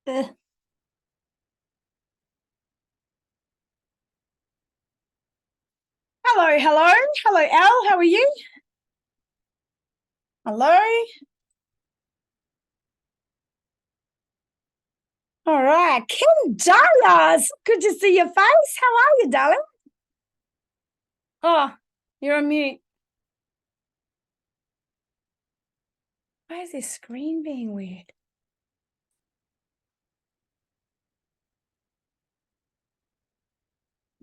Uh, Hello, hello. Hello, Al. How are you? Hello. All right. Kim Darius. Good to see your face. How are you, darling? Oh, you're on mute. Why is this screen being weird?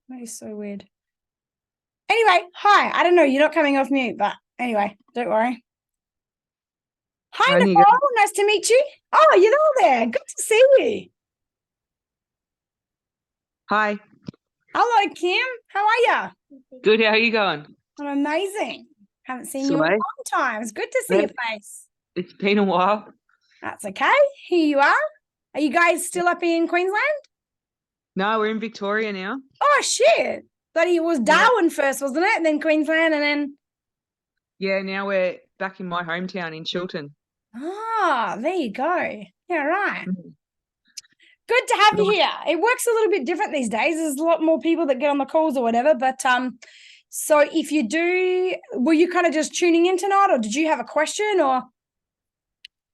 That is so weird. Anyway, hi. I don't know. You're not coming off mute, but anyway, don't worry. Hi, Here you go. Nicole. Nice to meet you. Oh, you're all there. Good to see you. Hi. Hello, Kim. How are you? Good. How are you going? I'm amazing. Haven't seen you in a Sweet. long time. It's good to see your face. It's been a while. That's okay. Here you are. Are you guys still up in Queensland? No, we're in Victoria now. Oh, shit. Bloody, it was Yeah. Darwin first, wasn't it? And then Queensland and then, Yeah, now we're back in my hometown in Chiltern. there you go. Yeah, right. Mhm. Good to have you Nice. here. It works a little bit different these days. There's a lot more people that get on the calls or whatever. But so if you do, were you kind of just tuning in tonight or did you have a question or?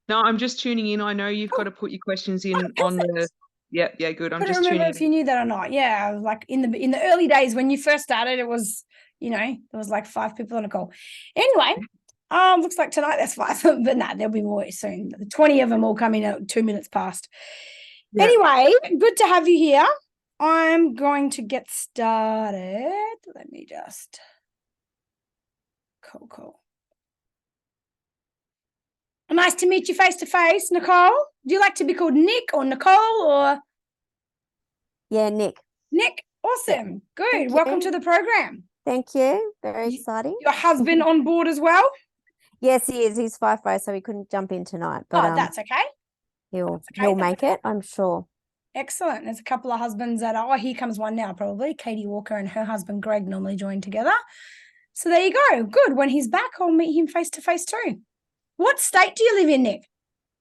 No, I'm just tuning in. I know you've got to put your questions in on the. Perfect. Yeah, good. I'm Couldn't just remember tuning if you knew that or not. Yeah, like in the early days when you first started, it was, there was like 5 people on a call. Anyway, looks like tonight there's 5, but nah, there'll be more soon. 20 of them all coming out 2 minutes past. Yeah. Anyway, good to have you here. I'm going to get started. Let me just cool. Nice to meet you face to face, Nicole. Do you like to be called Nick or Nicole or Yeah, Nick. Nick? Awesome. Good. Thank Welcome you. to the program. Thank you. Very exciting. Your husband on board as well? Yes, he is. He's FIFO, so he couldn't jump in tonight. But Oh, that's okay. he'll That's okay. make it, I'm sure. Excellent. There's a couple of husbands that here comes one now, probably. Katie Walker and her husband Greg normally join together. So there you go. Good. When he's back, I'll meet him face to face too. What state do you live in, Nick?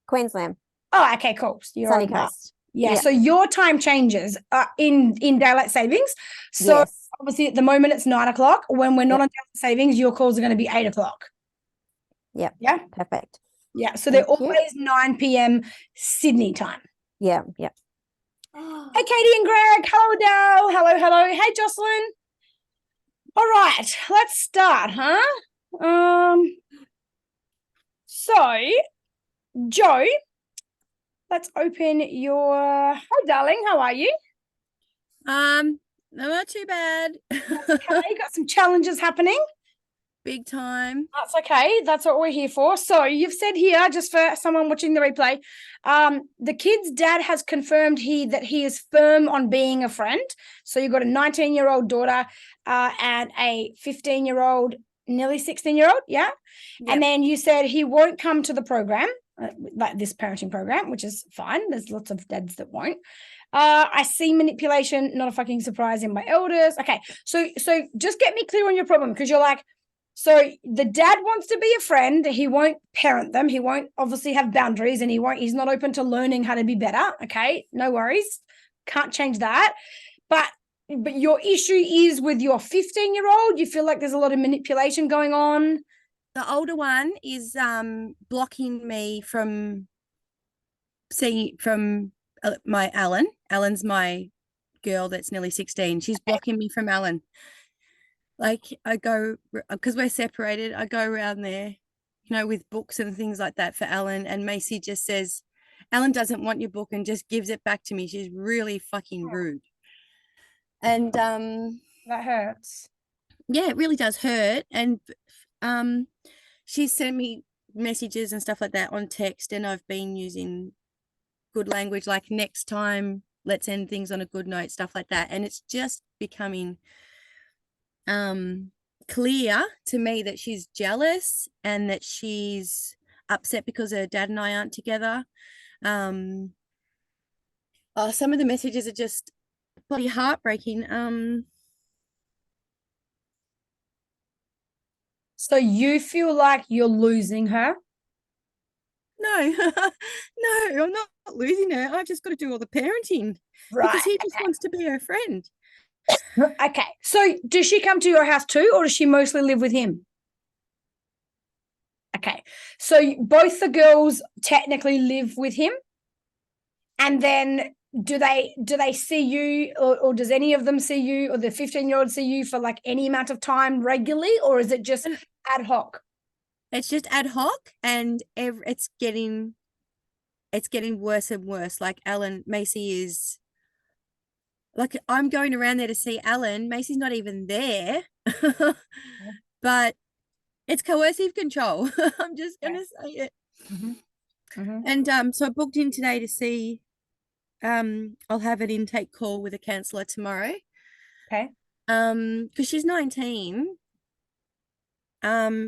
Queensland. Oh, okay, cool. So you're Sunny on Coast. Yeah, Yeah. so your time changes in daylight savings. So Yes. obviously at the moment it's 9 o'clock. When we're not Yep. on daylight savings, your calls are going to be 8 o'clock. Yep. Yeah. Perfect. Yeah. So Thank they're you. always 9 p.m. Sydney time. Yeah. Hey, Katie and Greg. Hello, Dal. Hello. Hey, Jocelyn. All right, let's start, huh? So, Joe, let's open your. Hi, darling. How are you? Not too bad. Okay, got some challenges happening. Big time. That's okay. That's what we're here for. So you've said here, just for someone watching the replay, the kid's dad has confirmed that he is firm on being a friend. So you've got a 19-year-old daughter and a 15-year-old, nearly 16-year-old, yeah? Yep. And then you said he won't come to the program, like this parenting program, which is fine. There's lots of dads that won't. I see manipulation, not a fucking surprise in my elders. Okay, so just get me clear on your problem because you're like, so the dad wants to be a friend. He won't parent them. He won't obviously have boundaries and he's not open to learning how to be better. Okay, no worries. Can't change that. But your issue is with your 15-year-old. You feel like there's a lot of manipulation going on. The older one is blocking me from seeing my Alan. Alan's my girl that's nearly 16. She's blocking me from Alan. Like I go, because we're separated, I go around there, with books and things like that for Alan. And Macy just says, Alan doesn't want your book and just gives it back to me. She's really fucking rude. And that hurts. Yeah, it really does hurt. And she sent me messages and stuff like that on text, and I've been using good language, like next time, let's end things on a good note, stuff like that. And it's just becoming clear to me that she's jealous and that she's upset because her dad and I aren't together. Some of the messages are just bloody heartbreaking. So you feel like you're losing her? no, no, I'm not losing her. I've just got to do all the parenting Right. because he just wants to be her friend. Okay. So does she come to your house too, or does she mostly live with him? Okay. So both the girls technically live with him. And then do they see you, or does any of them see you, or the 15-year-old see you for like any amount of time regularly, or is it just ad hoc? It's just ad hoc, and it's getting worse and worse. Like Macy is like, I'm going around there to see Alan. Macy's not even there, but it's coercive control. I'm just gonna say it. And so I booked in today to see. I'll have an intake call with a counsellor tomorrow. Okay. Because she's 19.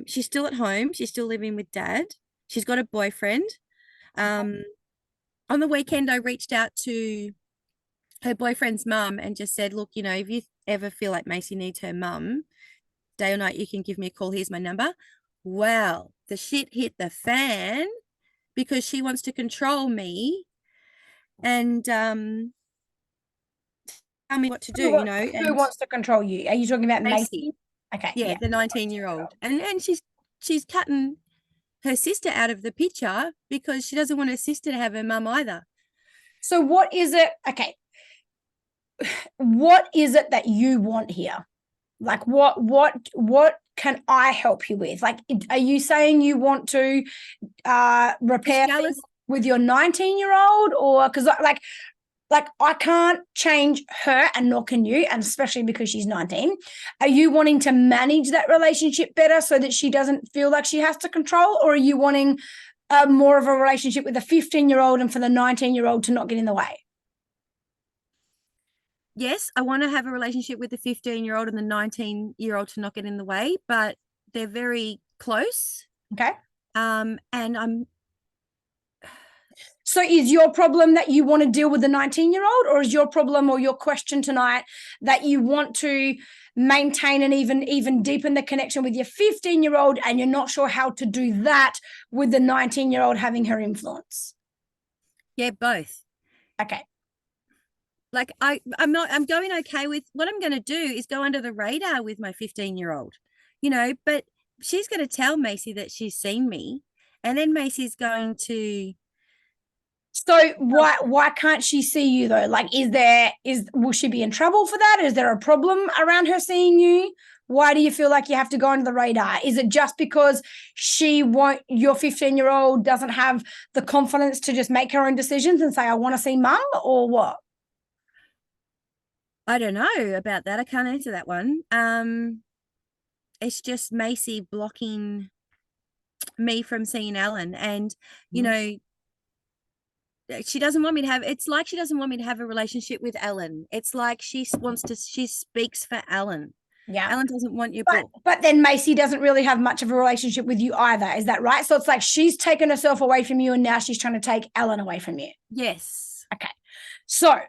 She's still at home. She's still living with dad. She's got a boyfriend. On the weekend, I reached out to her boyfriend's mum and just said, look, if you ever feel like Macy needs her mum, day or night, you can give me a call. Here's my number. Well, the shit hit the fan because she wants to control me and tell me what to do, Who wants to control you? Are you talking about Macy? Okay. Yeah, the 19-year-old. And she's cutting her sister out of the picture because she doesn't want her sister to have her mum either. So what is it? Okay. What is it that you want here? Like what can I help you with? Like, are you saying you want to repair things with your 19-year-old, or because like I can't change her, and nor can you, and especially because she's 19. Are you wanting to manage that relationship better so that she doesn't feel like she has to control, or are you wanting more of a relationship with a 15-year-old and for the 19-year-old to not get in the way? Yes, I want to have a relationship with the 15-year-old and the 19-year-old to not get in the way, but they're very close. Okay. And I'm. So is your problem that you want to deal with the 19-year-old, or is your problem or your question tonight that you want to maintain and even deepen the connection with your 15-year-old, and you're not sure how to do that with the 19-year-old having her influence? Yeah, both. Okay. Like I'm going okay with what I'm going to do is go under the radar with my 15-year-old, but she's going to tell Macy that she's seen me, and then Macy's going to. So why can't she see you though? Like, will she be in trouble for that? Is there a problem around her seeing you? Why do you feel like you have to go under the radar? Is it just because your 15-year-old doesn't have the confidence to just make her own decisions and say, I want to see mum, or what? I don't know about that. I can't answer that one. It's just Macy blocking me from seeing Alan, and she doesn't want me to have. It's like she doesn't want me to have a relationship with Alan. It's like she speaks for Alan. Yeah, Alan doesn't want your book. But then Macy doesn't really have much of a relationship with you either. Is that right? So it's like she's taken herself away from you, and now she's trying to take Alan away from you. Yes. Okay. So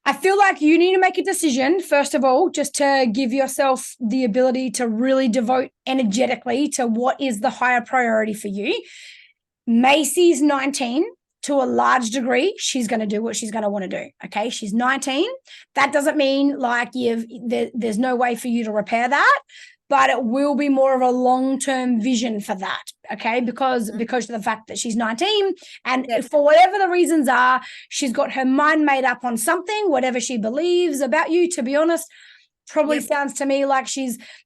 I feel like you need to make a decision, first of all, just to give yourself the ability to really devote energetically to what is the higher priority for you. Macy's 19. To a large degree, she's going to do what she's going to want to do. Okay. She's 19. That doesn't mean like there's no way for you to repair that, but it will be more of a long-term vision for that. Okay. Because of the fact that she's 19, and for whatever the reasons are, she's got her mind made up on something, whatever she believes about you, to be honest. Probably sounds to me like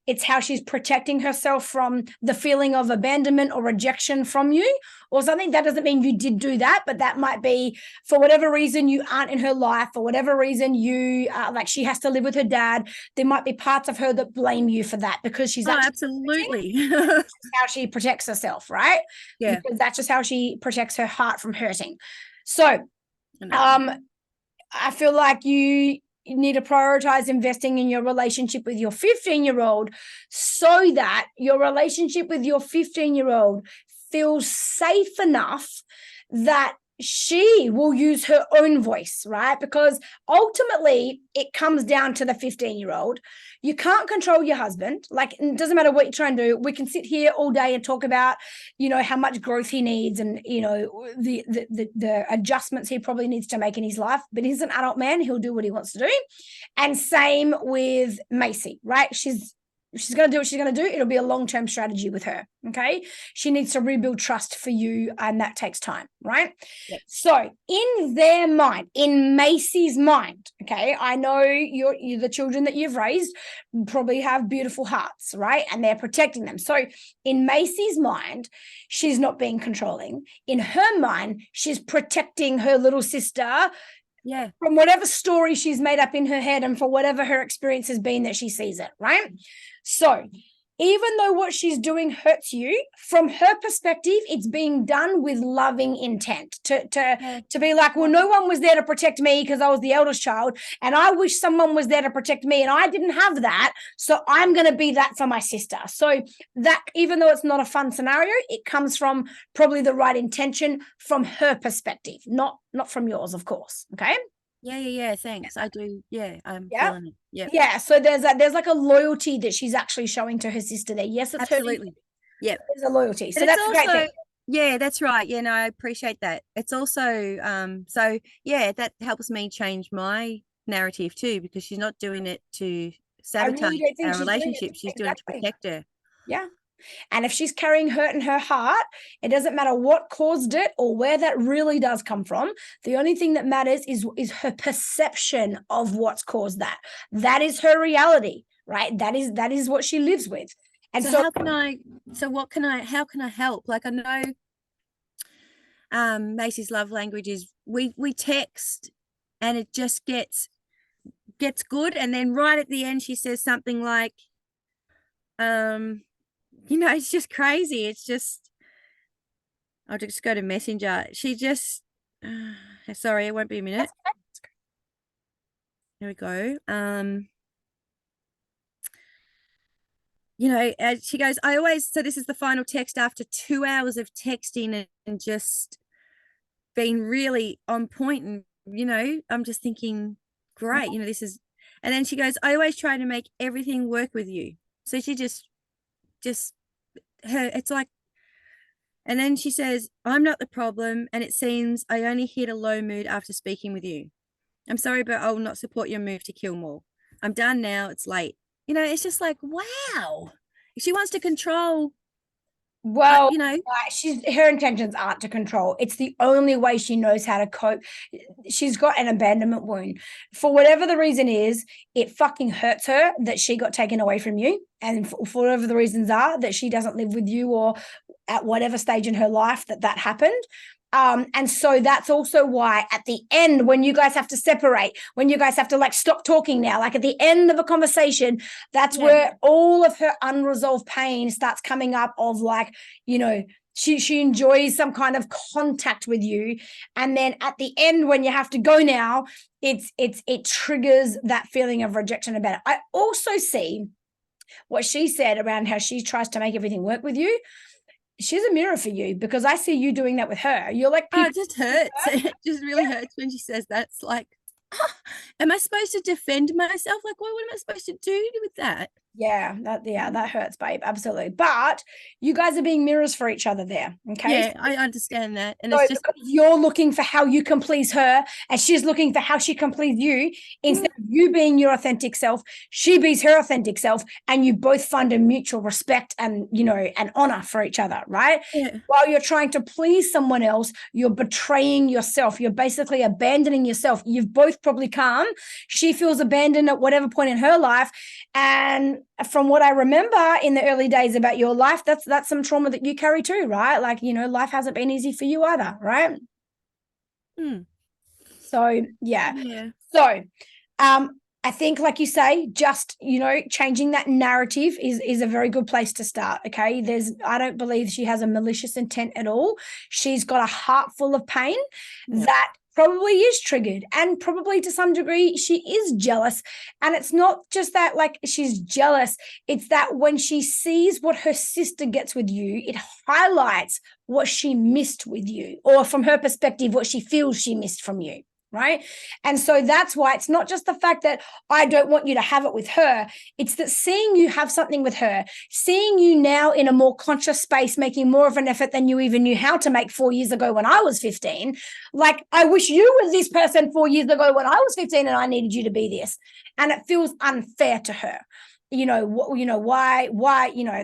it's how she's protecting herself from the feeling of abandonment or rejection from you or something. That doesn't mean you did do that, but that might be for whatever reason you aren't in her life, for whatever reason you like she has to live with her dad. There might be parts of her that blame you for that because she's absolutely how she protects herself, right? Yeah, because that's just how she protects her heart from hurting. So I feel like you need to prioritize investing in your relationship with your 15-year-old so that your relationship with your 15-year-old feels safe enough that she will use her own voice, right? Because ultimately it comes down to the 15-year-old. You can't control your husband. Like, it doesn't matter what you try and do. We can sit here all day and talk about, how much growth he needs and, the adjustments he probably needs to make in his life. But he's an adult man. He'll do what he wants to do. And same with Macy, right? She's going to do what she's going to do. It'll be a long-term strategy with her, okay? She needs to rebuild trust for you, and that takes time, right? Yep. So in their mind, in Macy's mind, okay, I know you're the children that you've raised probably have beautiful hearts, right? And they're protecting them. So in Macy's mind, she's not being controlling. In her mind, she's protecting her little sister from whatever story she's made up in her head and for whatever her experience has been that she sees it, right? So even though what she's doing hurts you, from her perspective, it's being done with loving intent to be like, well, no one was there to protect me because I was the eldest child, and I wish someone was there to protect me, and I didn't have that, so I'm going to be that for my sister. So that, even though it's not a fun scenario, it comes from probably the right intention from her perspective, not from yours, of course. Okay. Yeah. Thanks. I do. Yeah. I'm feeling it. Yeah. Yeah. So there's like a loyalty that she's actually showing to her sister there. Yes, it's absolutely. Yeah. There's a loyalty. So but that's also, a great thing. Yeah, that's right. Yeah, no, I appreciate that. It's also so yeah, that helps me change my narrative too, because she's not doing it to sabotage our relationship. She's doing it to protect her. Yeah. And if she's carrying hurt in her heart, it doesn't matter what caused it or where that really does come from. The only thing that matters is her perception of what's caused that. That is her reality, right? That is what she lives with. And so how can I help? Like, I know Macy's love language is we text and it just gets good, and then right at the end she says something like it's just crazy. It's just, I'll just go to Messenger. She just, sorry, it won't be a minute. Here we go. She goes, so this is the final text after 2 hours of texting and just being really on point. And, I'm just thinking, great, this is, and then she goes, I always try to make everything work with you. So she just her, it's like, and then she says, I'm not the problem, and it seems I only hit a low mood after speaking with you. I'm sorry, but I will not support your move to kill more. I'm done now. It's late. It's just like, wow. If she wants to control, well, her intentions aren't to control. It's the only way she knows how to cope. She's got an abandonment wound. For whatever the reason is, it fucking hurts her that she got taken away from you. And for whatever the reasons are, that she doesn't live with you, or at whatever stage in her life that happened. And so that's also why at the end, when you guys have to separate, when you guys have to stop talking now, at the end of a conversation, that's where all of her unresolved pain starts coming up of she enjoys some kind of contact with you. And then at the end, when you have to go now, it triggers that feeling of rejection about it. I also see what she said around how she tries to make everything work with you. She's a mirror for you, because I see you doing that with her. You're like, it just hurts. It just really hurts when she says that. It's like, am I supposed to defend myself? Like, what am I supposed to do with that? Yeah, that hurts, babe. Absolutely. But you guys are being mirrors for each other there. Okay. Yeah, I understand that. And so it's just, you're looking for how you can please her, and she's looking for how she can please you. Instead of you being your authentic self, she be her authentic self, and you both find a mutual respect and an honor for each other, right? Yeah. While you're trying to please someone else, you're betraying yourself. You're basically abandoning yourself. You've both probably come. She feels abandoned at whatever point in her life, and from what I remember in the early days about your life, that's some trauma that you carry too, right? Life hasn't been easy for you either, right? So yeah. So I think, like you say, just changing that narrative is a very good place to start. Okay, I don't believe she has a malicious intent at all. She's got a heart full of pain that probably is triggered, and probably to some degree she is jealous. And it's not just that like she's jealous, it's that when she sees what her sister gets with you, it highlights what she missed with you, or from her perspective, what she feels she missed from you. Right. And so that's why it's not just the fact that I don't want you to have it with her. It's that seeing you have something with her, seeing you now in a more conscious space, making more of an effort than you even knew how to make 4 years ago when I was 15. Like, I wish you were this person 4 years ago when I was 15 and I needed you to be this. And it feels unfair to her. Why,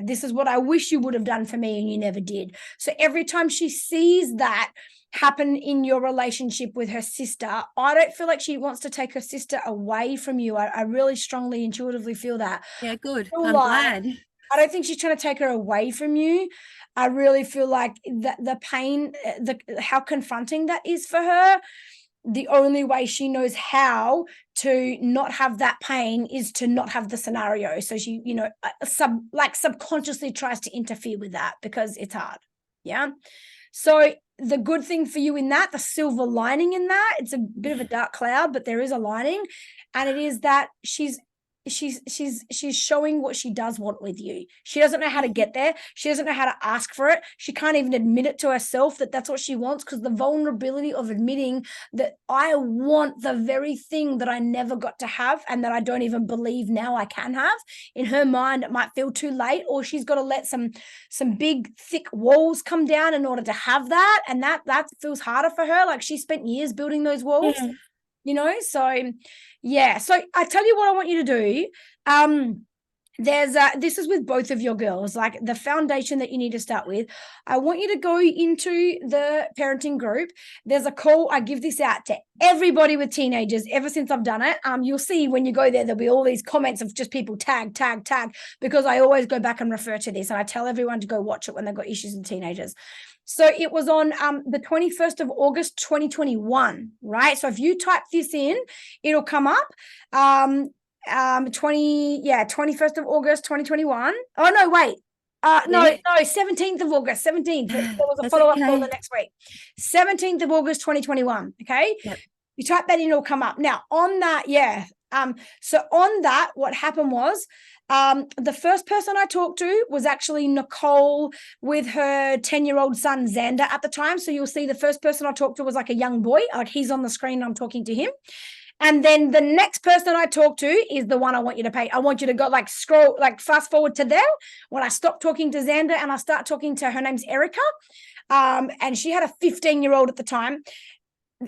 this is what I wish you would have done for me and you never did. So every time she sees that happen in your relationship with her sister, I don't feel like she wants to take her sister away from you. I really strongly intuitively feel that. Yeah, good. I'm glad. I don't think she's trying to take her away from you. I really feel like that the pain, how confronting that is for her. The only way she knows how to not have that pain is to not have the scenario. So she, subconsciously tries to interfere with that because it's hard. Yeah. So the good thing for you in that, the silver lining in that, it's a bit of a dark cloud, but there is a lining, and it is that she's showing what she does want with you. She doesn't know how to get there. She doesn't know how to ask for it. She can't even admit it to herself that that's what she wants, because the vulnerability of admitting that I want the very thing that I never got to have and that I don't even believe now I can have, in her mind it might feel too late, or she's got to let some big thick walls come down in order to have that, and that feels harder for her. Like, she spent years building those walls. So yeah. So I tell you what I want you to do. This is with both of your girls, like the foundation that you need to start with. I want you to go into the parenting group. There's a call. I give this out to everybody with teenagers ever since I've done it. You'll see when you go there, there'll be all these comments of just people tag, because I always go back and refer to this, and I tell everyone to go watch it when they've got issues with teenagers. So it was on the 21st of August, 2021, right? So if you type this in, it'll come up. 21st of August, 2021. Oh, no, wait. No, 17th of August, 17th. There was a follow-up call the next week. 17th of August, 2021. Okay. Yep. You type that in, it'll come up. Now, on that, so on that, what happened was, the first person I talked to was actually Nicole with her 10-year-old son, Xander, at the time. So you'll see the first person I talked to was like a young boy, like he's on the screen, I'm talking to him. And then the next person I talk to is the one I want you to pay. I want you to go scroll, fast forward to there when I stop talking to Xander and I start talking to, her name's Erica. And she had a 15-year-old at the time.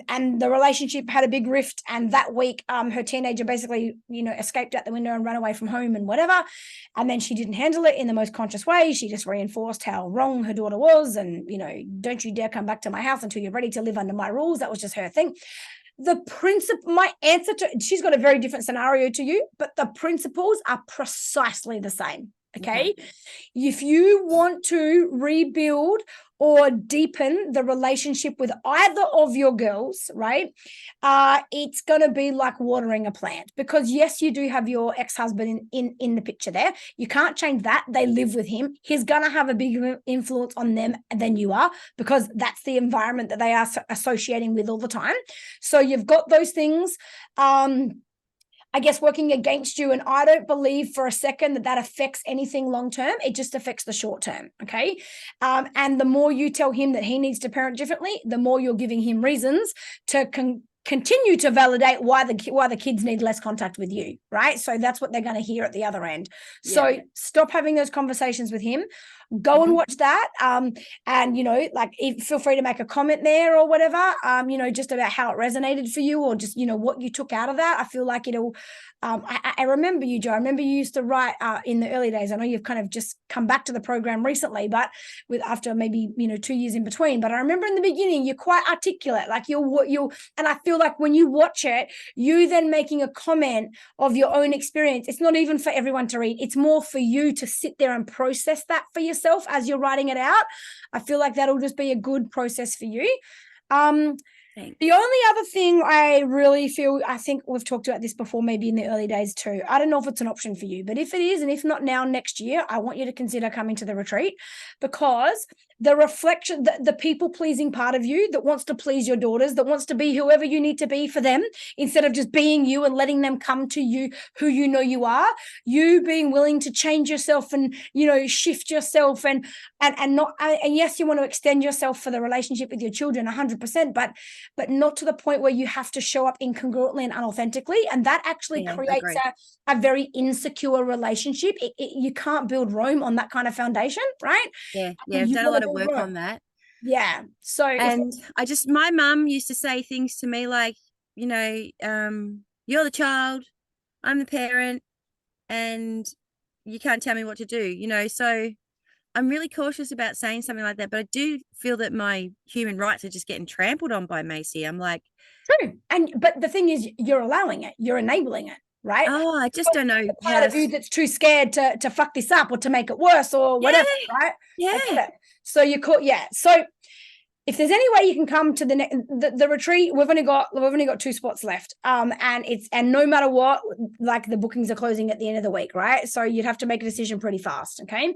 And the relationship had a big rift. And that week, her teenager basically, escaped out the window and ran away from home and whatever. And then she didn't handle it in the most conscious way. She just reinforced how wrong her daughter was. And, don't you dare come back to my house until you're ready to live under my rules. That was just her thing. My answer to, she's got a very different scenario to you, but the principles are precisely the same. Okay. If you want to rebuild or deepen the relationship with either of your girls, right? It's going to be like watering a plant, because yes, you do have your ex-husband in the picture there. You can't change that. They live with him. He's going to have a bigger influence on them than you are, because that's the environment that they are associating with all the time. So you've got those things, I guess, working against you. And I don't believe for a second that affects anything long-term. It just affects the short-term. Okay. And the more you tell him that he needs to parent differently, the more you're giving him reasons to continue to validate why the kids need less contact with you. Right. So that's what they're going to hear at the other end. Yeah. So stop having those conversations with him. Go and watch that. And, feel free to make a comment there or whatever, just about how it resonated for you, or just, what you took out of that. I feel like it'll, I remember you, Joe. I remember you used to write in the early days. I know you've kind of just come back to the program recently, but after maybe, 2 years in between. But I remember in the beginning, you're quite articulate, like and I feel like when you watch it, you then making a comment of your own experience. It's not even for everyone to read. It's more for you to sit there and process that for yourself as you're writing it out. I feel like that'll just be a good process for you. Thanks. The only other thing I really feel, I think we've talked about this before, maybe in the early days too. I don't know if it's an option for you, but if it is, and if not now, next year, I want you to consider coming to the retreat, because the reflection, the people pleasing part of you that wants to please your daughters, that wants to be whoever you need to be for them, instead of just being you and letting them come to you who you know you are, you being willing to change yourself and, shift yourself and not, and yes, you want to extend yourself for the relationship with your children 100%, but not to the point where you have to show up incongruently and unauthentically. And that actually creates a very insecure relationship. You can't build Rome on that kind of foundation, right? Yeah. I've done a lot of work on that. Yeah. So, and my mum used to say things to me like, you're the child, I'm the parent, and you can't tell me what to do, so I'm really cautious about saying something like that, but I do feel that my human rights are just getting trampled on by Macy. I'm like, true. But the thing is, you're allowing it, you're enabling it, right? Oh, I just don't know. Part of you that's too scared to fuck this up or to make it worse or whatever, right? Yeah. So you call, So if there's any way you can come to the retreat, we've only got 2 spots left. And no matter what, like the bookings are closing at the end of the week, right? So you'd have to make a decision pretty fast, okay?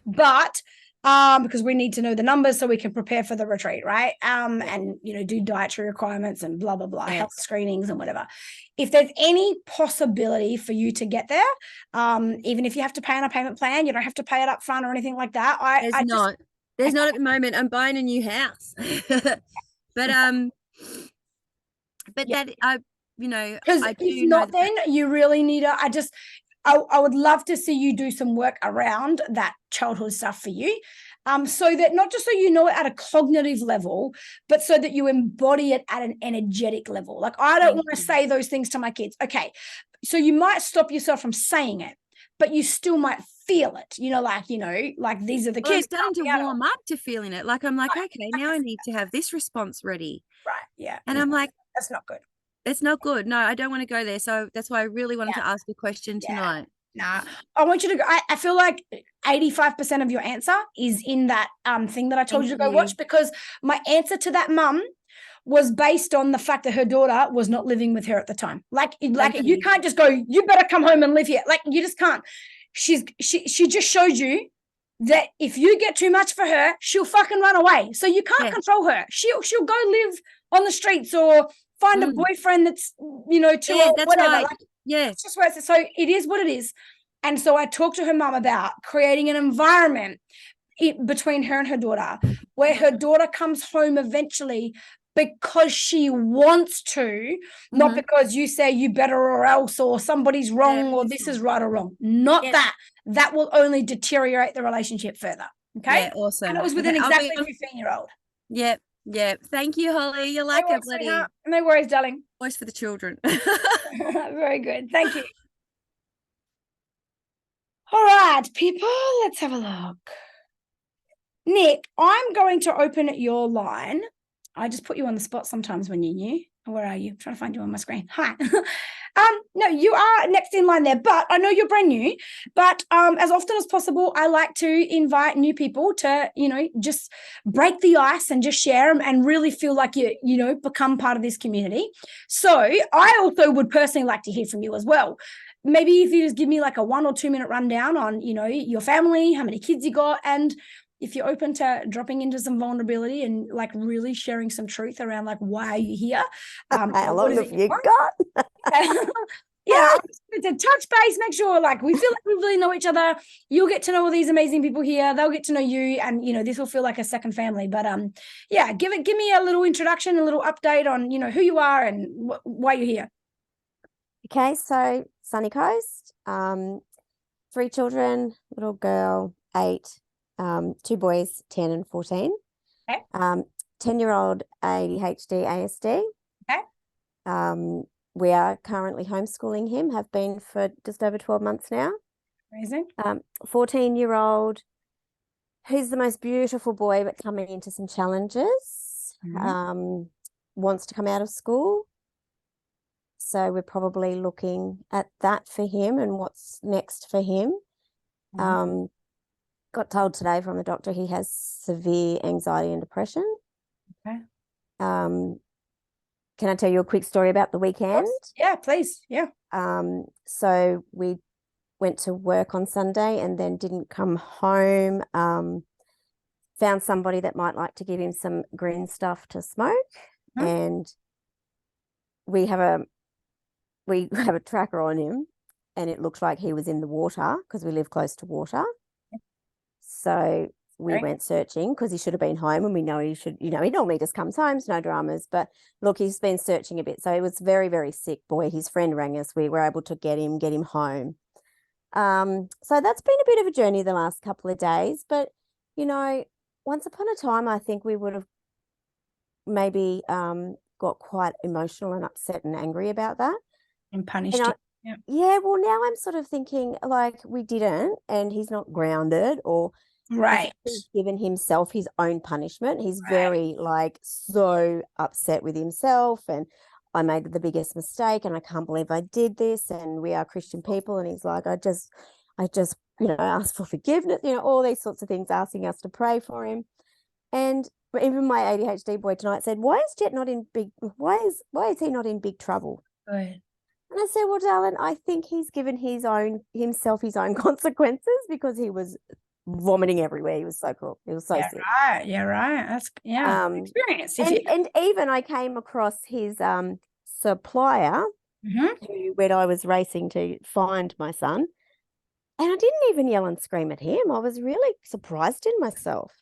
But because we need to know the numbers so we can prepare for the retreat, right? And do dietary requirements and blah blah blah, health screenings and whatever. If there's any possibility for you to get there, even if you have to pay on a payment plan, you don't have to pay it up front or anything like that. There's not at the moment. I'm buying a new house. But that I because I do if not, know then you really need I would love to see you do some work around that childhood stuff for you. So that not just so you know it at a cognitive level, but so that you embody it at an energetic level. Like, I don't want to say those things to my kids. Okay. So you might stop yourself from saying it, but you still might feel it, like these are the kids. I'm starting to warm up to feeling it. Like, I'm like, okay, now I need to have this response ready. Right. Yeah. And I'm like, that's not good. It's not good. No, I don't want to go there. So that's why I really wanted to ask a question tonight. Nah, I want you to go. I feel like 85% of your answer is in that thing that I told you to go watch, because my answer to that mum was based on the fact that her daughter was not living with her at the time. Like you can't just go, you better come home and live here. Like, you just can't. She just showed you that if you get too much for her, she'll fucking run away. So you can't control her. She'll go live on the streets or find a boyfriend that's, too old, that's whatever. right. Like, it's just where it's, so it is what it is. And so I talked to her mum about creating an environment between her and her daughter where her daughter comes home eventually because she wants to, not because you say you better or else, or somebody's wrong, or this is right or wrong. Not that. That will only deteriorate the relationship further. Okay. Yeah, awesome. And it was with an exactly 15-year-old. Yep. Yeah. Thank you, Holly. You're like a bloody no worries, darling. Voice for the children. Very good. Thank you. All right, people, let's have a look. Nick, I'm going to open your line. I just put you on the spot sometimes when you're new. Where are you? I'm trying to find you on my screen. Hi. No, you are next in line there, but I know you're brand new. But as often as possible, I like to invite new people to, just break the ice and just share them and really feel like you become part of this community. So I also would personally like to hear from you as well. Maybe if you just give me like a 1 or 2 minute rundown on, your family, how many kids you got, and if you're open to dropping into some vulnerability and like really sharing some truth around like, why are you here? How long have you got? To touch base, make sure like we feel like we really know each other. You'll get to know all these amazing people here. They'll get to know you, and this will feel like a second family. But give me a little introduction, a little update on who you are and why you're here. Okay, so Sunny Coast, 3 children, little girl, 8, 2 boys, 10 and 14. Okay. 10-year-old ADHD, ASD. Okay. We are currently homeschooling him, have been for just over 12 months now. Amazing. 14-year-old, who's the most beautiful boy, but coming into some challenges, wants to come out of school. So we're probably looking at that for him and what's next for him. Got told today from the doctor he has severe anxiety and depression. Okay. Can I tell you a quick story about the weekend? Yeah, please. Yeah. So we went to work on Sunday and then didn't come home. Found somebody that might like to give him some green stuff to smoke, and we have a tracker on him, and it looked like he was in the water because we live close to water. So we went searching because he should have been home, and we know he should, he normally just comes home, no dramas. But look, he's been searching a bit. So he was very, very sick, boy. His friend rang us. We were able to get him home. So that's been a bit of a journey the last couple of days. But, once upon a time, I think we would have maybe got quite emotional and upset and angry about that. And punished him. Yeah, well, now I'm sort of thinking like we didn't, and he's not grounded, or he's given himself his own punishment. He's very so upset with himself, and I made the biggest mistake, and I can't believe I did this, and we are Christian people, and he's like, I just ask for forgiveness, all these sorts of things, asking us to pray for him. And even my ADHD boy tonight said, why is he not in big trouble? Good. And I said, well, darling, I think he's given himself his own consequences, because he was vomiting everywhere. He was so cool. He was so sick. Right. Yeah, right. That's experience. And even I came across his supplier, when I was racing to find my son, and I didn't even yell and scream at him. I was really surprised in myself.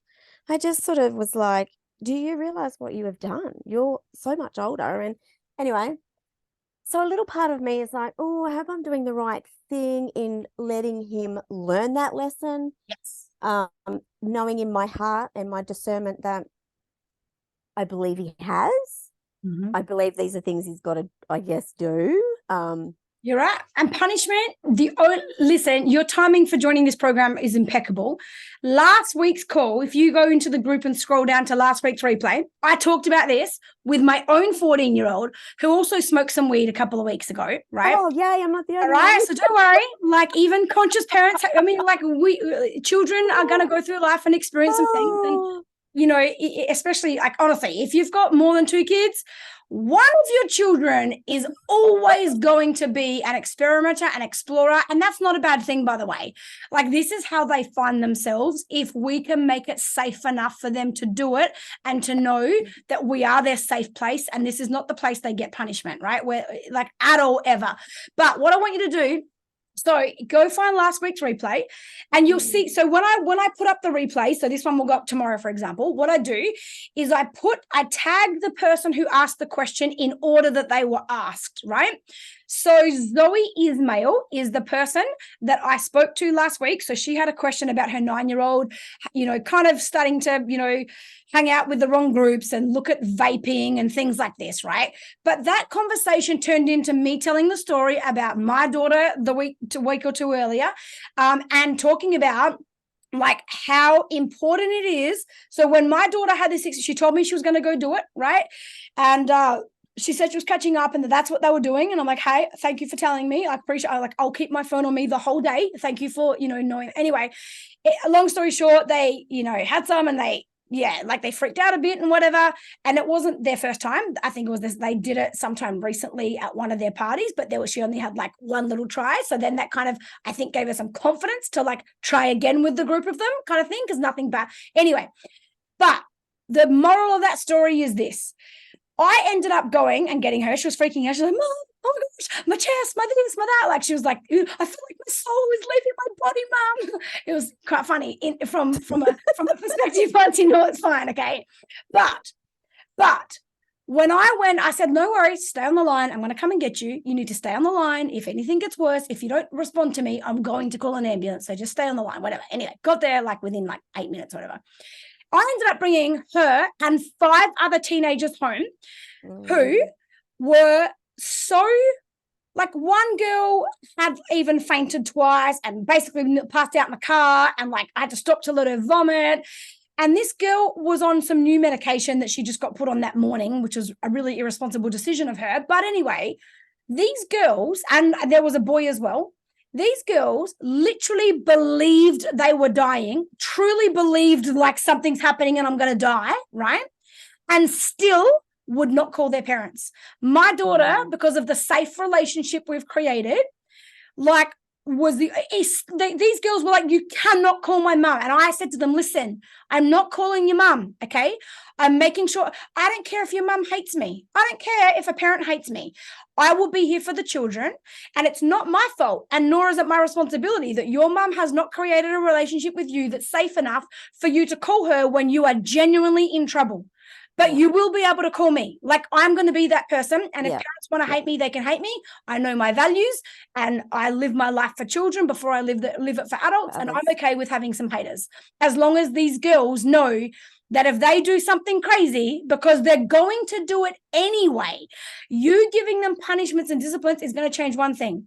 I just sort of was like, do you realize what you have done? You're so much older. And anyway, so a little part of me is like, oh, I hope I'm doing the right thing in letting him learn that lesson. Yes. Knowing in my heart and my discernment that I believe he has. I believe these are things he's got to, I guess, do. You're right. And punishment, listen, your timing for joining this program is impeccable. Last week's call, if you go into the group and scroll down to last week's replay, I talked about this with my own 14-year-old who also smoked some weed a couple of weeks ago, right? Oh, yay, I'm not the only one. Right, one. so don't worry. Even conscious parents, children are going to go through life and experience some things. And, especially, honestly, if you've got more than 2 kids, one of your children is always going to be an experimenter, an explorer, and that's not a bad thing, by the way. This is how they find themselves. If we can make it safe enough for them to do it and to know that we are their safe place, and this is not the place they get punishment, right? Where at all ever. But what I want you to do, so go find last week's replay and you'll see. So when I put up the replay, so this one will go up tomorrow, for example, what I do is I tag the person who asked the question in order that they were asked, right? So Zoe Ismail is the person that I spoke to last week. So she had a question about her 9-year-old, kind of starting to, hang out with the wrong groups and look at vaping and things like this, right? But that conversation turned into me telling the story about my daughter the week or two earlier, and talking about how important it is. So when my daughter had this, she told me she was going to go do it, right? And she said she was catching up and that's what they were doing. And I'm like, hey, thank you for telling me. I appreciate it. I'll keep my phone on me the whole day. Thank you for, knowing. Anyway, long story short, they, had some and they freaked out a bit and whatever. And it wasn't their first time. I think it was this, they did it sometime recently at one of their parties, but she only had one little try. So then that kind of, I think, gave her some confidence to try again with the group of them kind of thing, because nothing bad. Anyway, but the moral of that story is this. I ended up going and getting her. She was freaking out. She's like, Mom, oh my gosh, my chest, my this, my that. She was like, I feel like my soul is leaving my body, Mom. It was quite funny from a perspective once you know it's fine, okay? But when I went, I said, no worries, stay on the line. I'm going to come and get you. You need to stay on the line. If anything gets worse, if you don't respond to me, I'm going to call an ambulance. So just stay on the line, whatever. Anyway, got there within 8 minutes or whatever. I ended up bringing her and 5 other teenagers home who were so, one girl had even fainted twice and basically passed out in the car, and I had to stop to let her vomit. And this girl was on some new medication that she just got put on that morning, which was a really irresponsible decision of her. But anyway, these girls, and there was a boy as well, these girls literally believed they were dying, truly believed something's happening and I'm going to die, right? And still would not call their parents. My daughter, because of the safe relationship we've created, like these girls were like, you cannot call my mum. And I said to them, listen, I'm not calling your mum, okay? I'm making sure, I don't care if your mum hates me. I don't care if a parent hates me. I will be here for the children, and it's not my fault, and nor is it my responsibility that your mum has not created a relationship with you that's safe enough for you to call her when you are genuinely in trouble. But you will be able to call me. Like, I'm going to be that person. And if parents want to hate me, they can hate me. I know my values, and I live my life for children before I live it for adults. And I'm okay with having some haters, as long as these girls know that if they do something crazy, because they're going to do it anyway, you giving them punishments and disciplines is going to change one thing.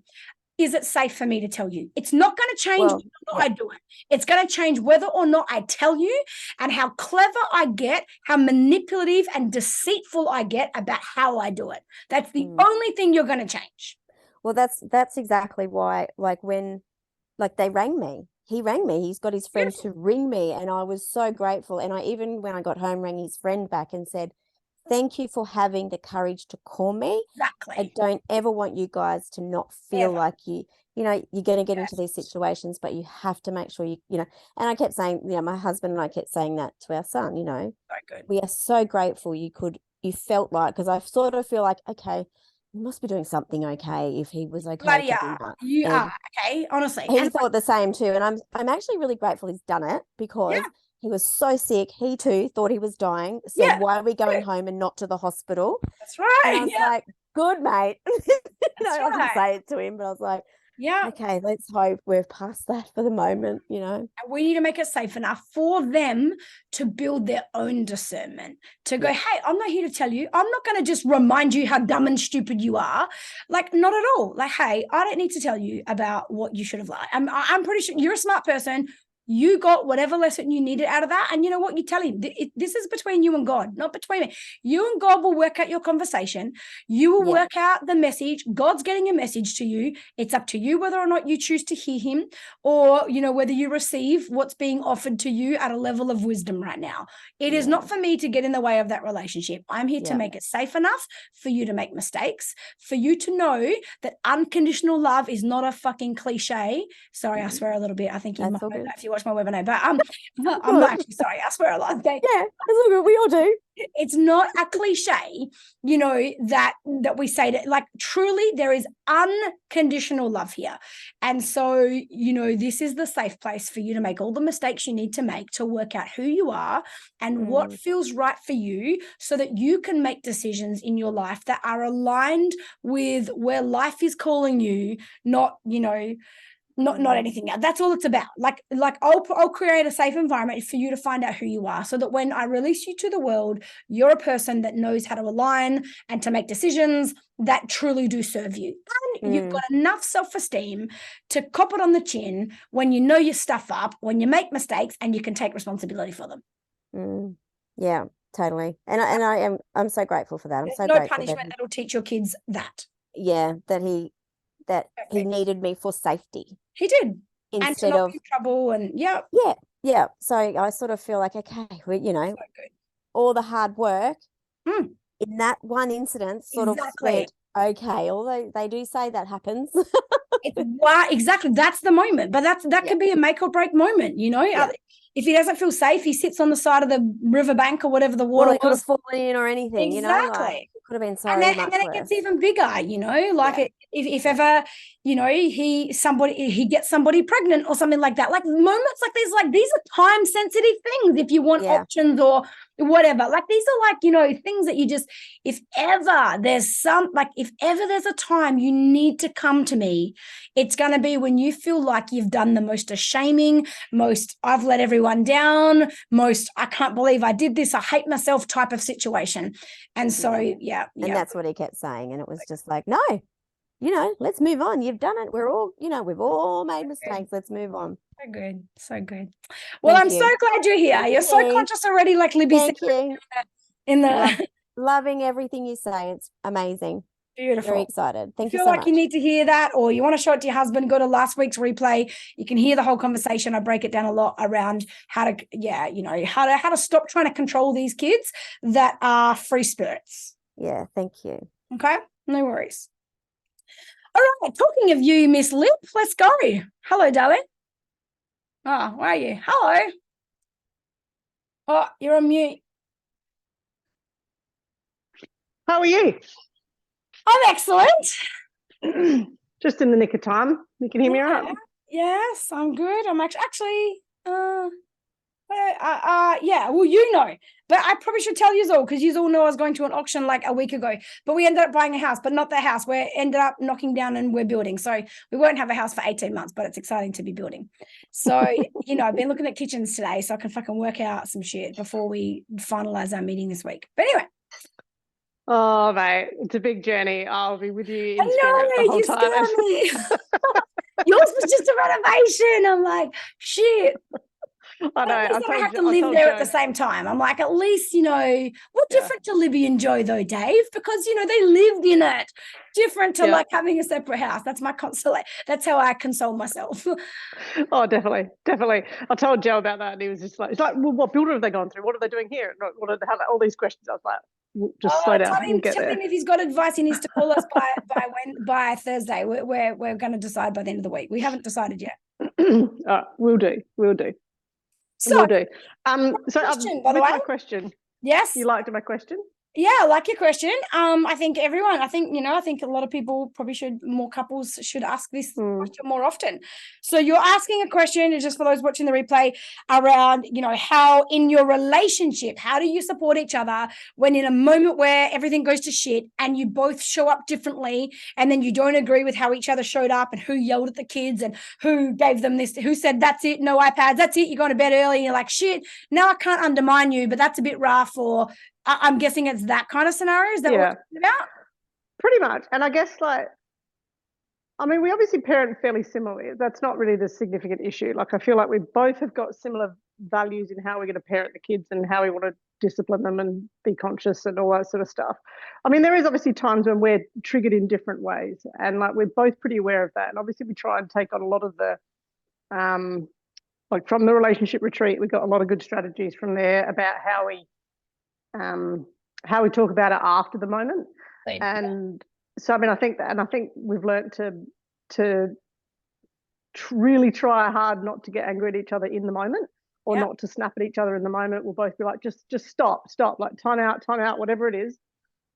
Is it safe for me to tell you? It's not going to change whether or not I do it. It's going to change whether or not I tell you, and how clever I get, how manipulative and deceitful I get about how I do it. That's the only thing you're going to change. Well, that's exactly why, like, when, like, they rang me. He rang me. He's got his friend to ring me, and I was so grateful. And I even, when I got home, rang his friend back and said, thank you for having the courage to call me. Exactly. I don't ever want you guys to not feel like you're going to get into these situations, but you have to make sure you know, and I kept saying, my husband and I kept saying that to our son, So good. we are so grateful you felt like, because I sort of feel like, okay, he must be doing something okay if he was okay. Bloody you are, okay, honestly. He thought the same too. And I'm actually really grateful he's done it, because he was so sick. He too thought he was dying. Said, why are we going home and not to the hospital? That's right. And I was like, good, mate. I didn't say it to him, but I was like, okay, let's hope we're past that for the moment, We need to make it safe enough for them to build their own discernment, to go, hey, I'm not here to tell you. I'm not going to just remind you how dumb and stupid you are. Like, not at all. Like, hey, I don't need to tell you about what you should have liked. I'm pretty sure you're a smart person. You got whatever lesson you needed out of that. And you know what? You tell him, this is between you and God, not between me. You and God will work out your conversation. You will work out the message. God's getting a message to you. It's up to you whether or not you choose to hear him, or, whether you receive what's being offered to you at a level of wisdom right now. It is not for me to get in the way of that relationship. I'm here to make it safe enough for you to make mistakes, for you to know that unconditional love is not a fucking cliche. Sorry, I swear a little bit. I think you might know that if you watch my webinar, but I'm not actually sorry. I swear a lot. Okay? Yeah, that's all good. We all do. It's not a cliche, that we say that, like, truly there is unconditional love here. And so, this is the safe place for you to make all the mistakes you need to make to work out who you are and what feels right for you, so that you can make decisions in your life that are aligned with where life is calling you, not anything else. That's all it's about. Like I'll create a safe environment for you to find out who you are, so that when I release you to the world, you're a person that knows how to align and to make decisions that truly do serve you. And you've got enough self-esteem to cop it on the chin when you know your stuff up, when you make mistakes, and you can take responsibility for them. Yeah, totally. And I'm so grateful for that. There's so no grateful punishment that'll teach your kids that. Yeah, that he needed me for safety. He did. Instead and to not of be in trouble, and yeah. So I sort of feel like, okay, all the hard work in that one incident sort of went, okay, although they do say that happens. Exactly. That's the moment. But that could be a make or break moment, If he doesn't feel safe, he sits on the side of the riverbank or whatever the water could have fallen in or anything, Exactly. It could have been so and then much it gets even bigger, if ever, he gets somebody pregnant or something like that. Like, moments like this, like, these are time sensitive things if you want options or whatever. Like, these are like, things that you just, if ever there's a time you need to come to me, it's going to be when you feel like you've done the most shaming, most I've let everyone down, most I can't believe I did this, I hate myself type of situation. And so, And that's what he kept saying. And it was just like, no, let's move on. You've done it. We're all, we've all made mistakes. Let's move on. So good. So good. Well, I'm so glad you're here. You're so conscious already, like Libby said. Thank you. Loving everything you say. It's amazing. Beautiful. Very excited. Thank you so much. Feel like much. you need to hear that, or you want to show it to your husband, go to last week's replay. You can hear the whole conversation. I break it down a lot around how to stop trying to control these kids that are free spirits. Yeah, thank you. Okay, no worries. All right, talking of you, Miss Lip, let's go. Hello, darling. Oh, where are you? Hello. Oh, you're on mute. How are you? I'm excellent. Just in the nick of time. You can hear me all right? Yes, I'm good. I'm actually yeah, well, you know, but I probably should tell you all because you all know I was going to an auction like a week ago, but we ended up buying a house, but not the house. We ended up knocking down and we're building. So we won't have a house for 18 months, but it's exciting to be building. So, you know, I've been looking at kitchens today so I can fucking work out some shit before we finalize our meeting this week. But anyway. Oh, mate, it's a big journey. I'll be with you in I spirit the know, whole you time. scared me. Yours was just a renovation. I'm like, shit. I know. At least I don't have to I live told there at Joe. the same time. I'm like, at least, you know, what Yeah. different to Libby and Joe though, Dave? Because, you know, they lived in it. Different to Yeah. like having a separate house. That's my consolation. That's how I console myself. Oh, definitely, definitely. I told Joe about that, and he was just like, "It's like, well, what builder have they gone through? What are they doing here? What are they, all these questions?" I was like, "Just slow down. We'll get tell there." him if he's got advice, he needs to call us by Thursday. We're going to decide by the end of the week. We haven't decided yet. All right, we'll do. We'll do. So, we'll do. So question, by the with way. my question, Yes. you liked my question? Yeah, I like your question. I think a lot of people probably more couples should ask this question more often. So you're asking a question, and just for those watching the replay, around, you know, how in your relationship, how do you support each other when in a moment where everything goes to shit and you both show up differently and then you don't agree with how each other showed up and who yelled at the kids and who gave them this, who said, that's it, no iPads, that's it, you're going to bed early, and you're like, shit, now I can't undermine you, but that's a bit rough, or I'm guessing it's that kind of scenario. Is that what we're talking about? Pretty much. And I guess, like, I mean, we obviously parent fairly similarly. That's not really the significant issue. Like, I feel like we both have got similar values in how we're going to parent the kids and how we want to discipline them and be conscious and all that sort of stuff. I mean, there is obviously times when we're triggered in different ways, and like we're both pretty aware of that. And obviously we try and take on a lot of the like from the relationship retreat, we got a lot of good strategies from there about how we talk about it after the moment. And so, I mean, I think we've learned to really try hard not to get angry at each other in the moment, or not to snap at each other in the moment. We'll both be like, just stop, like time out, whatever it is.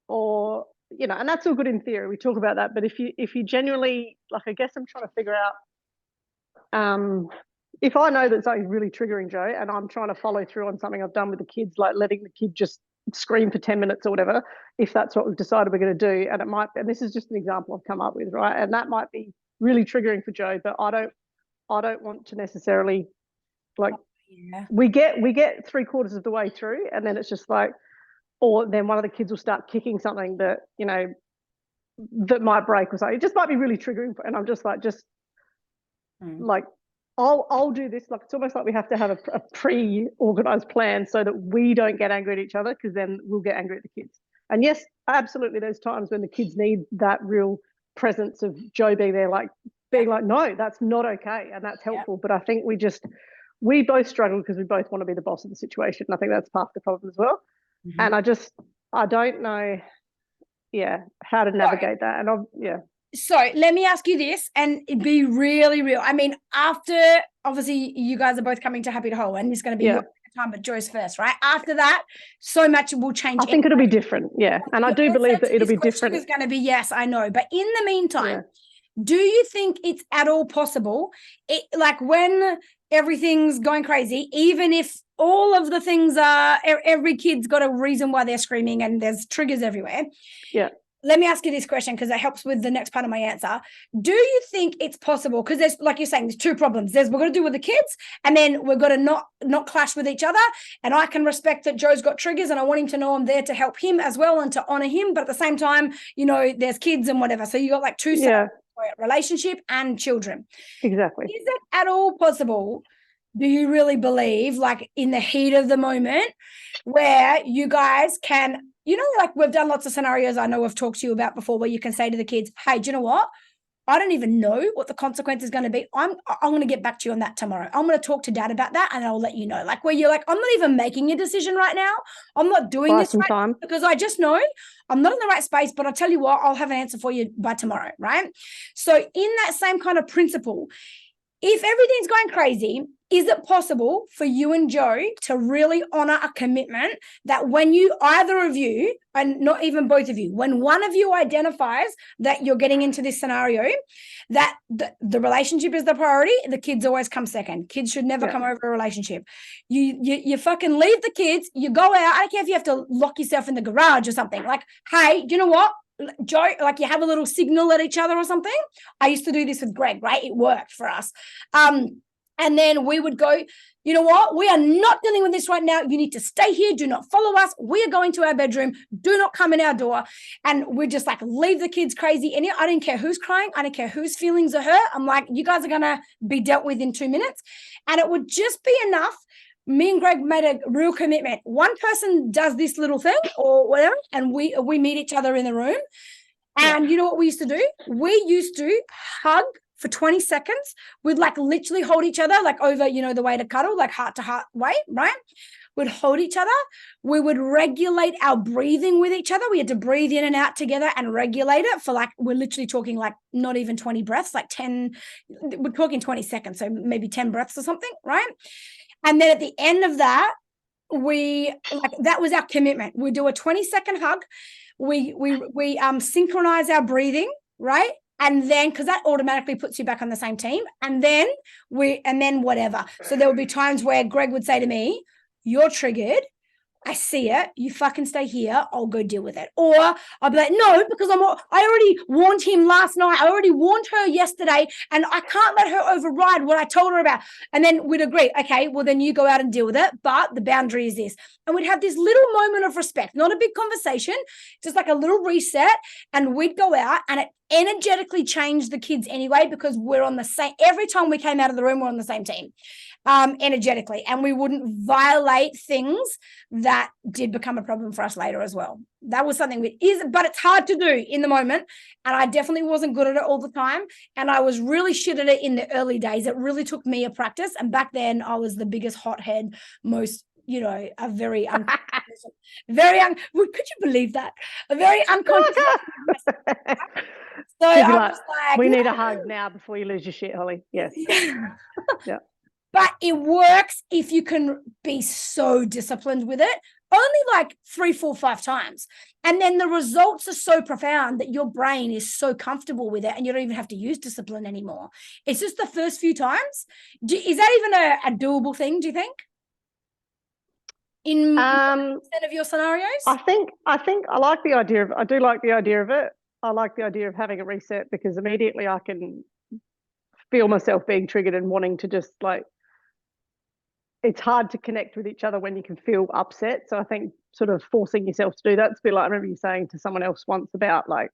Or, you know, and that's all good in theory. We talk about that. But if you genuinely, like, I guess I'm trying to figure out, if I know that something's really triggering Joe and I'm trying to follow through on something I've done with the kids, like letting the kid just scream for 10 minutes or whatever, if that's what we've decided we're going to do, and it might, and this is just an example I've come up with, right? And that might be really triggering for Joe, but I don't want to necessarily, like, we get 3/4 of the way through and then it's just like, or then one of the kids will start kicking something that, you know, that might break or something. It just might be really triggering, and I'm just like, like, I'll do this. Like, it's almost like we have to have a pre-organized plan so that we don't get angry at each other, because then we'll get angry at the kids. And yes, absolutely, there's times when the kids need that real presence of Joe being there, like being like, no, that's not okay, and that's helpful. But I think we both struggle because we both want to be the boss of the situation. And I think that's part of the problem as well. And I don't know, how to navigate that. And So let me ask you this, and it'd be really real. I mean, after, obviously you guys are both coming to Happy to Whole, and it's going to be your time, but Joy's first, right? After that, so much will change. I think it'll be different. Yeah. And I do believe that it'll be different. It's going to be yes, I know. But in the meantime, do you think it's at all possible, like when everything's going crazy, even if all of the things are, every kid's got a reason why they're screaming and there's triggers everywhere. Yeah. Let me ask you this question, because it helps with the next part of my answer. Do you think it's possible? Because there's, like you're saying, there's two problems. We've got to do with the kids, and then we've got to not clash with each other. And I can respect that Joe's got triggers, and I want him to know I'm there to help him as well and to honor him. But at the same time, you know, there's kids and whatever. So you got like two sides, relationship and children. Exactly. Is it at all possible? Do you really believe, like in the heat of the moment, where you guys can, you know, like we've done lots of scenarios I know I've talked to you about before, where you can say to the kids, hey, do you know what? I don't even know what the consequence is going to be. I'm going to get back to you on that tomorrow. I'm going to talk to dad about that and I'll let you know. Like where you're like, I'm not even making a decision right now. I'm not doing this right now because I just know I'm not in the right space, but I'll tell you what, I'll have an answer for you by tomorrow, right? So in that same kind of principle, if everything's going crazy, is it possible for you and Joe to really honor a commitment that when you, either of you, and not even both of you, when one of you identifies that you're getting into this scenario, that the relationship is the priority, the kids always come second. Kids should never come over a relationship. You fucking leave the kids, you go out. I don't care if you have to lock yourself in the garage or something. Like, hey, you know what? Joe, like you have a little signal at each other or something. I used to do this with Greg, right? It worked for us. And then we would go, you know what? We are not dealing with this right now. You need to stay here. Do not follow us. We are going to our bedroom. Do not come in our door. And we're just like, leave the kids crazy. And I didn't care who's crying. I didn't care whose feelings are hurt. I'm like, you guys are going to be dealt with in 2 minutes. And it would just be enough. Me and Greg made a real commitment. One person does this little thing or whatever, and we meet each other in the room. And you know what we used to do? We used to hug for 20 seconds. We'd like literally hold each other like over, you know, the way to cuddle, like heart to heart way, right? We'd hold each other. We would regulate our breathing with each other. We had to breathe in and out together and regulate it for like, we're literally talking like not even 20 breaths, like 10, we're talking 20 seconds. So maybe 10 breaths or something, right? And then at the end of that, that was our commitment. We do a 20-second hug. We synchronize our breathing, right? And then, because that automatically puts you back on the same team. And then whatever. So there would be times where Greg would say to me, you're triggered. I see it. You fucking stay here. I'll go deal with it. Or I'll be like, no, because I already warned him last night. I already warned her yesterday, and I can't let her override what I told her about. And then we'd agree, okay, well, then you go out and deal with it. But the boundary is this. And we'd have this little moment of respect, not a big conversation, just like a little reset. And we'd go out, and it energetically changed the kids anyway, because we're on the same, every time we came out of the room, we're on the same team. Energetically, and we wouldn't violate things that did become a problem for us later as well. That was something but it's hard to do in the moment, and I definitely wasn't good at it all the time, and I was really shit at it in the early days. It really took me a practice, and back then I was the biggest hothead, most, you know, a very could you believe that? A very unconscious. So I was like, we need a hug now before you lose your shit, Holly. Yes. Yeah. But it works if you can be so disciplined with it, only like 3, 4, 5 times. And then the results are so profound that your brain is so comfortable with it and you don't even have to use discipline anymore. It's just the first few times. Is that even a doable thing, do you think? In 100% of your scenarios? I think I like the idea of, I do like the idea of it. I like the idea of having a reset, because immediately I can feel myself being triggered and wanting to just like, it's hard to connect with each other when you can feel upset. So I think sort of forcing yourself to do that, it's a bit like, I remember you saying to someone else once about like,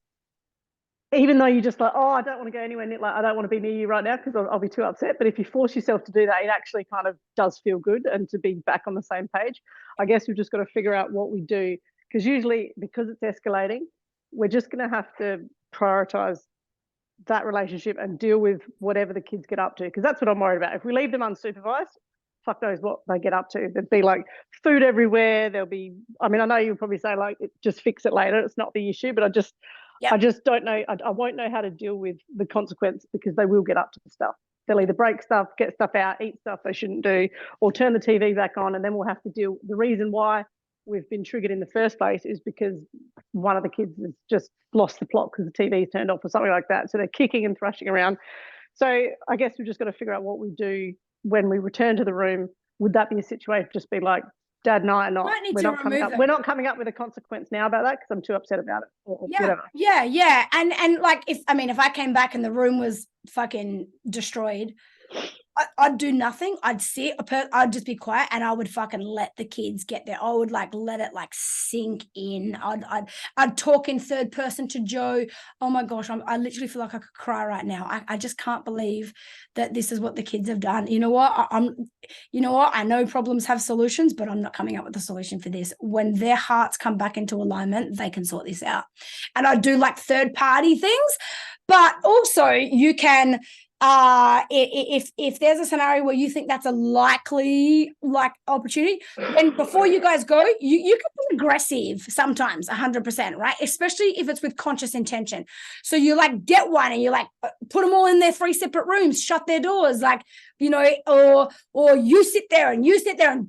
even though you're just like, oh, I don't want to go anywhere near, like, I don't want to be near you right now because I'll be too upset. But if you force yourself to do that, it actually kind of does feel good, and to be back on the same page. I guess we've just got to figure out what we do, because usually, because it's escalating, we're just going to have to prioritize that relationship and deal with whatever the kids get up to, because that's what I'm worried about. If we leave them unsupervised, fuck knows what they get up to. There'd be like food everywhere. There'll be, I mean, I know you'll probably say like, just fix it later. It's not the issue, but I just don't know. I won't know how to deal with the consequence, because they will get up to the stuff. They'll either break stuff, get stuff out, eat stuff they shouldn't do, or turn the TV back on, and then we'll have to deal. The reason why we've been triggered in the first place is because one of the kids has just lost the plot because the TV's turned off or something like that. So they're kicking and thrashing around. So I guess we've just got to figure out what we do when we return to the room. Would that be a situation, just be like, Dad and I are not, we're not coming up with a consequence now about that because I'm too upset about it, or whatever. Yeah. And like, if I came back and the room was fucking destroyed, I'd do nothing. I'd sit. I'd just be quiet, and I would fucking let the kids get there. I would like let it like sink in. I'd talk in third person to Joe. Oh my gosh, I literally feel like I could cry right now. I just can't believe that this is what the kids have done. You know what? You know what? I know problems have solutions, but I'm not coming up with a solution for this. When their hearts come back into alignment, they can sort this out. And I do like third party things, but also you can. If there's a scenario where you think that's a likely like opportunity, then before you guys go, you can be aggressive sometimes, 100%, right? Especially if it's with conscious intention. So you like get one and you like put them all in their 3 separate rooms, shut their doors, like, you know, or you sit there and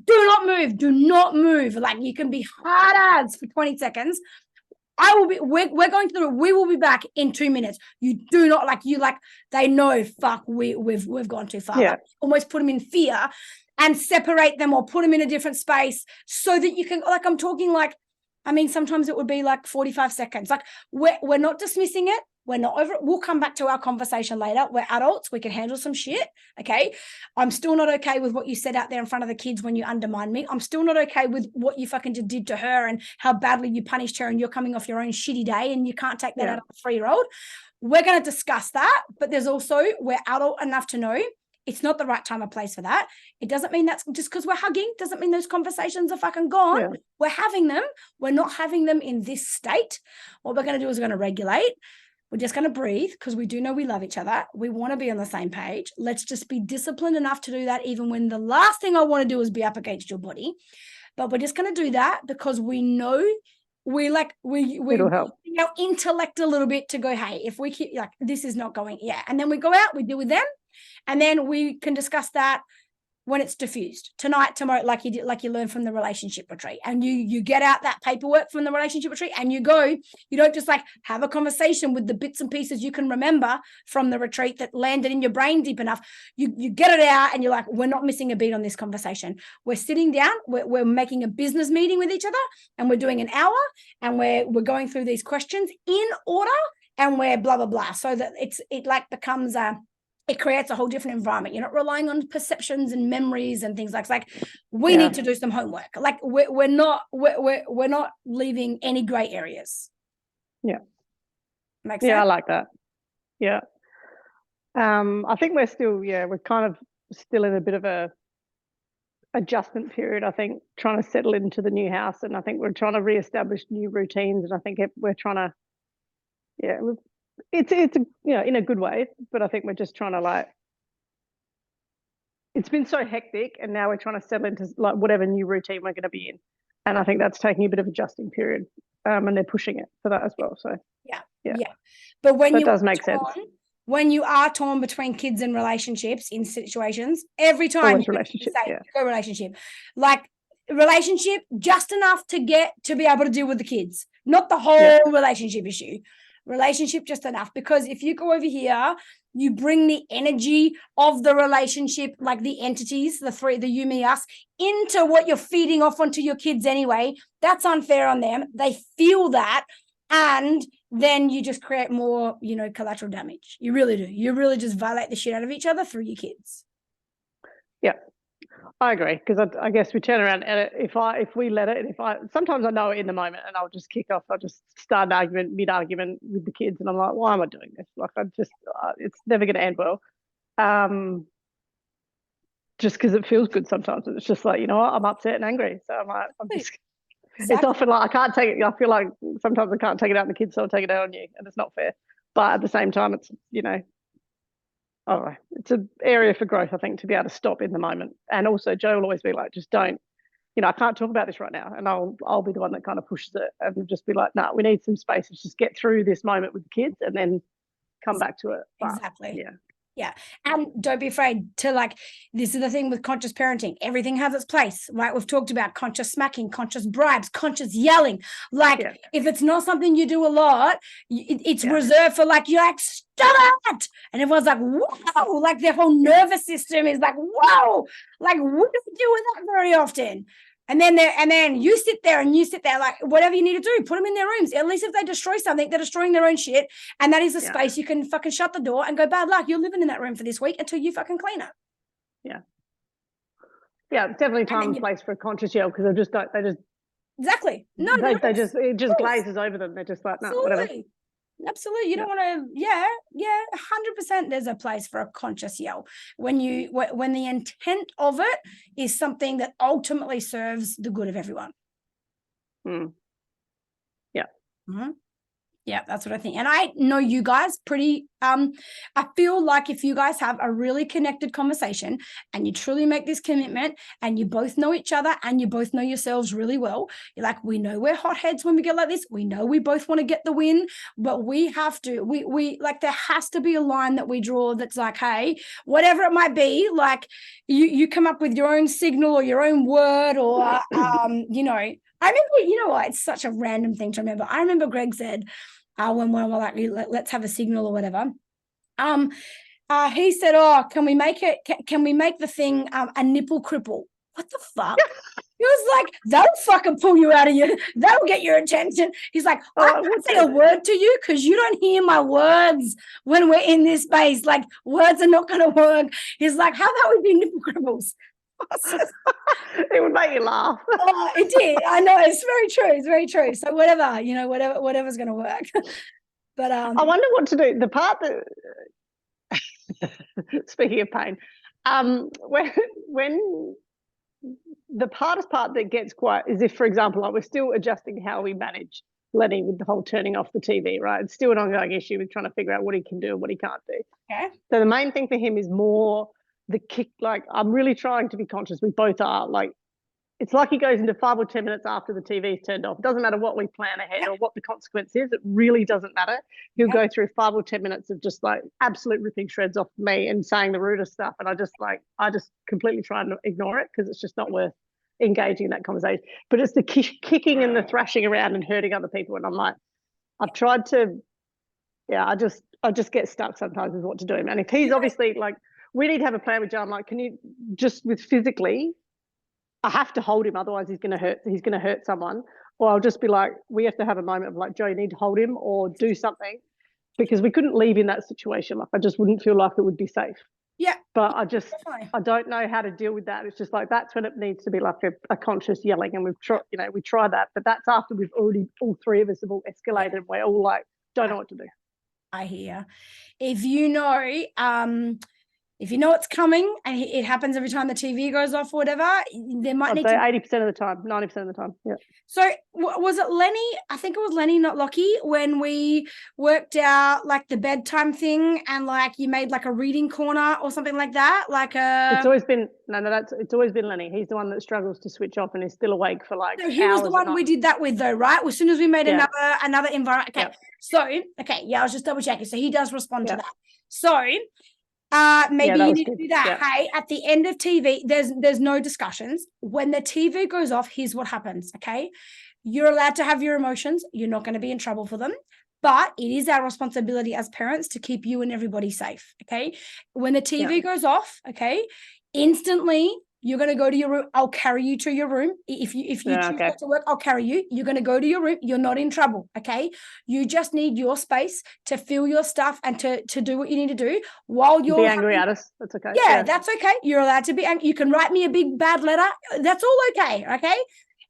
do not move. Like you can be hard as for 20 seconds. We're going through it. We will be back in 2 minutes. You do not they know, fuck, we've gone too far. Yeah. Like, almost put them in fear and separate them or put them in a different space so that you can, like, I'm talking like, I mean, sometimes it would be like 45 seconds. Like we're not dismissing it. We're not over it. We'll come back to our conversation later. We're adults. We can handle some shit. Okay. I'm still not okay with what you said out there in front of the kids when you undermined me. I'm still not okay with what you fucking did to her and how badly you punished her, and you're coming off your own shitty day and you can't take that out of a 3-year-old. We're going to discuss that. But there's also, we're adult enough to know it's not the right time or place for that. It doesn't mean that's just because we're hugging, doesn't mean those conversations are fucking gone. Yeah. We're having them. We're not having them in this state. What we're going to do is we're going to regulate. We're just going to breathe because we do know we love each other. We want to be on the same page. Let's just be disciplined enough to do that, even when the last thing I want to do is be up against your body. But we're just going to do that because we know it'll help our intellect a little bit to go, hey, if we keep like this is not going, yeah. And then we go out, we deal with them, and then we can discuss that when it's diffused tonight, tomorrow, like you did, like you learned from the relationship retreat, and you get out that paperwork from the relationship retreat and you go, you don't just like have a conversation with the bits and pieces you can remember from the retreat that landed in your brain deep enough. You get it out and you're like, we're not missing a beat on this conversation. We're sitting down, we're making a business meeting with each other, and we're doing an hour, and we're going through these questions in order, and we're blah, blah, blah. So that it like becomes it creates a whole different environment. You're not relying on perceptions and memories and things like we need to do some homework. Like we're not leaving any gray areas. Yeah. Makes sense? Yeah, I like that. Yeah. I think we're kind of still in a bit of a adjustment period. I think trying to settle into the new house, and I think we're trying to reestablish new routines, and I think we're trying to, it's in a good way, but I think we're just trying to like, it's been so hectic, and now we're trying to settle into like whatever new routine we're going to be in, and I think that's taking a bit of adjusting period, and they're pushing it for that as well. So yeah. But when that does make sense. When you are torn between kids and relationships in situations, every time Always relationship, go relationship, like relationship just enough to be able to deal with the kids, not the whole relationship issue. Relationship just enough, because if you go over here, you bring the energy of the relationship, like the entities, the three, the you, me, us, into what you're feeding off onto your kids anyway. That's unfair on them. They feel that, and then you just create more, collateral damage. You really do. You really just violate the shit out of each other through your kids. Yeah. I agree, because I guess we turn around, and if we let it, and sometimes I know it in the moment, and I'll just kick off. I'll just start an mid-argument with the kids, and I'm like, why am I doing this? Like, it's never going to end well. Just because it feels good sometimes. It's just like, you know what, I'm upset and angry. So I'm like, It's often like, I can't take it. I feel like sometimes I can't take it out on the kids, so I'll take it out on you, and it's not fair. But at the same time, it's, it's an area for growth, I think, to be able to stop in the moment. And also Joe will always be like, just don't, I can't talk about this right now. And I'll be the one that kind of pushes it and just be like, no, we need some space. Let's just get through this moment with the kids and then come back to it. But, exactly. Yeah. And don't be afraid to, like, this is the thing with conscious parenting. Everything has its place, right? We've talked about conscious smacking, conscious bribes, conscious yelling. Like, if it's not something you do a lot, it's reserved for, like, you're like, stop it. And everyone's like, whoa, like their whole nervous system is like, whoa, like, we don't do that very often. And then you sit there, like, whatever you need to do, put them in their rooms. At least if they destroy something, they're destroying their own shit. And that is a space you can fucking shut the door and go, bad luck. You're living in that room for this week until you fucking clean it. Yeah, it's definitely then time and place for a conscious yell because they just exactly. No, they just it just course. glazes over them. They're just like, no, whatever. Absolutely. You don't want to, 100% there's a place for a conscious yell when the intent of it is something that ultimately serves the good of everyone. Yeah. Mm-hmm. Yeah, that's what I think. And I know you guys pretty, I feel like if you guys have a really connected conversation and you truly make this commitment and you both know each other and you both know yourselves really well, you're like, we know we're hotheads when we get like this. We know we both want to get the win, but we have to, we like, there has to be a line that we draw that's like, hey, whatever it might be, like you come up with your own signal or your own word or, I remember, you know what, it's such a random thing to remember. I remember Greg said, when we're like, let's have a signal or whatever. He said, "Oh, can we make the thing a nipple cripple?" What the fuck? He was like, "That'll fucking pull you out of your. That'll get your attention." He's like, "I can't say a word to you because you don't hear my words when we're in this space. Like words are not going to work." He's like, "How about we be nipple cripples?" It would make you laugh. Oh, it did. I know. It's very true. It's very true. So whatever, whatever's going to work. But I wonder what to do. The part that, speaking of pain, when the hardest part that gets quite is if, for example, like we're still adjusting how we manage Lenny with the whole turning off the TV, right? It's still an ongoing issue with trying to figure out what he can do and what he can't do. Okay. So the main thing for him is more the kick. Like I'm really trying to be conscious. We both are. Like it's like he goes into 5 or 10 minutes after the TV is turned off. It doesn't matter what we plan ahead or what the consequence is. It really doesn't matter. He'll go through 5 or 10 minutes of just like absolute ripping shreds off me and saying the rudest stuff. And I just completely try and ignore it because it's just not worth engaging in that conversation. But it's the kicking and the thrashing around and hurting other people. And I'm like, I've tried to, I just get stuck sometimes with what to do. And if he's obviously like, we need to have a plan with John. Like, can you just with physically, I have to hold him, otherwise he's going to hurt someone. Or I'll just be like, we have to have a moment of like, Joe, you need to hold him or do something, because we couldn't leave in that situation. Like I just wouldn't feel like it would be safe. Yeah. But I don't know how to deal with that. It's just like, that's when it needs to be like a conscious yelling. And we've tried, we try that, but that's after we've already, all three of us have all escalated and we're all like, don't know what to do. I hear. If you know it's coming and it happens every time the TV goes off or whatever, there might need to 80% of the time, 90% of the time. Yeah. So was it Lenny? I think it was Lenny, not Lockie, when we worked out like the bedtime thing and like you made like a reading corner or something like that. It's always been it's always been Lenny. He's the one that struggles to switch off and is still awake for like. So he was the one we did that with though, right? As soon as we made another environment. Okay. Yeah. So I was just double checking. So he does respond to that. So maybe you need to do that. Yeah. Hey, at the end of TV, there's no discussions. When the TV goes off, here's what happens. Okay. You're allowed to have your emotions. You're not going to be in trouble for them. But it is our responsibility as parents to keep you and everybody safe. Okay. When the TV goes off, okay, instantly you're going to go to your room. I'll carry you to your room. If you choose not to work, I'll carry you. You're going to go to your room. You're not in trouble. Okay. You just need your space to feel your stuff and to do what you need to do while you're be angry at us. That's okay. Yeah, that's okay. You're allowed to be angry. You can write me a big bad letter. That's all okay. Okay.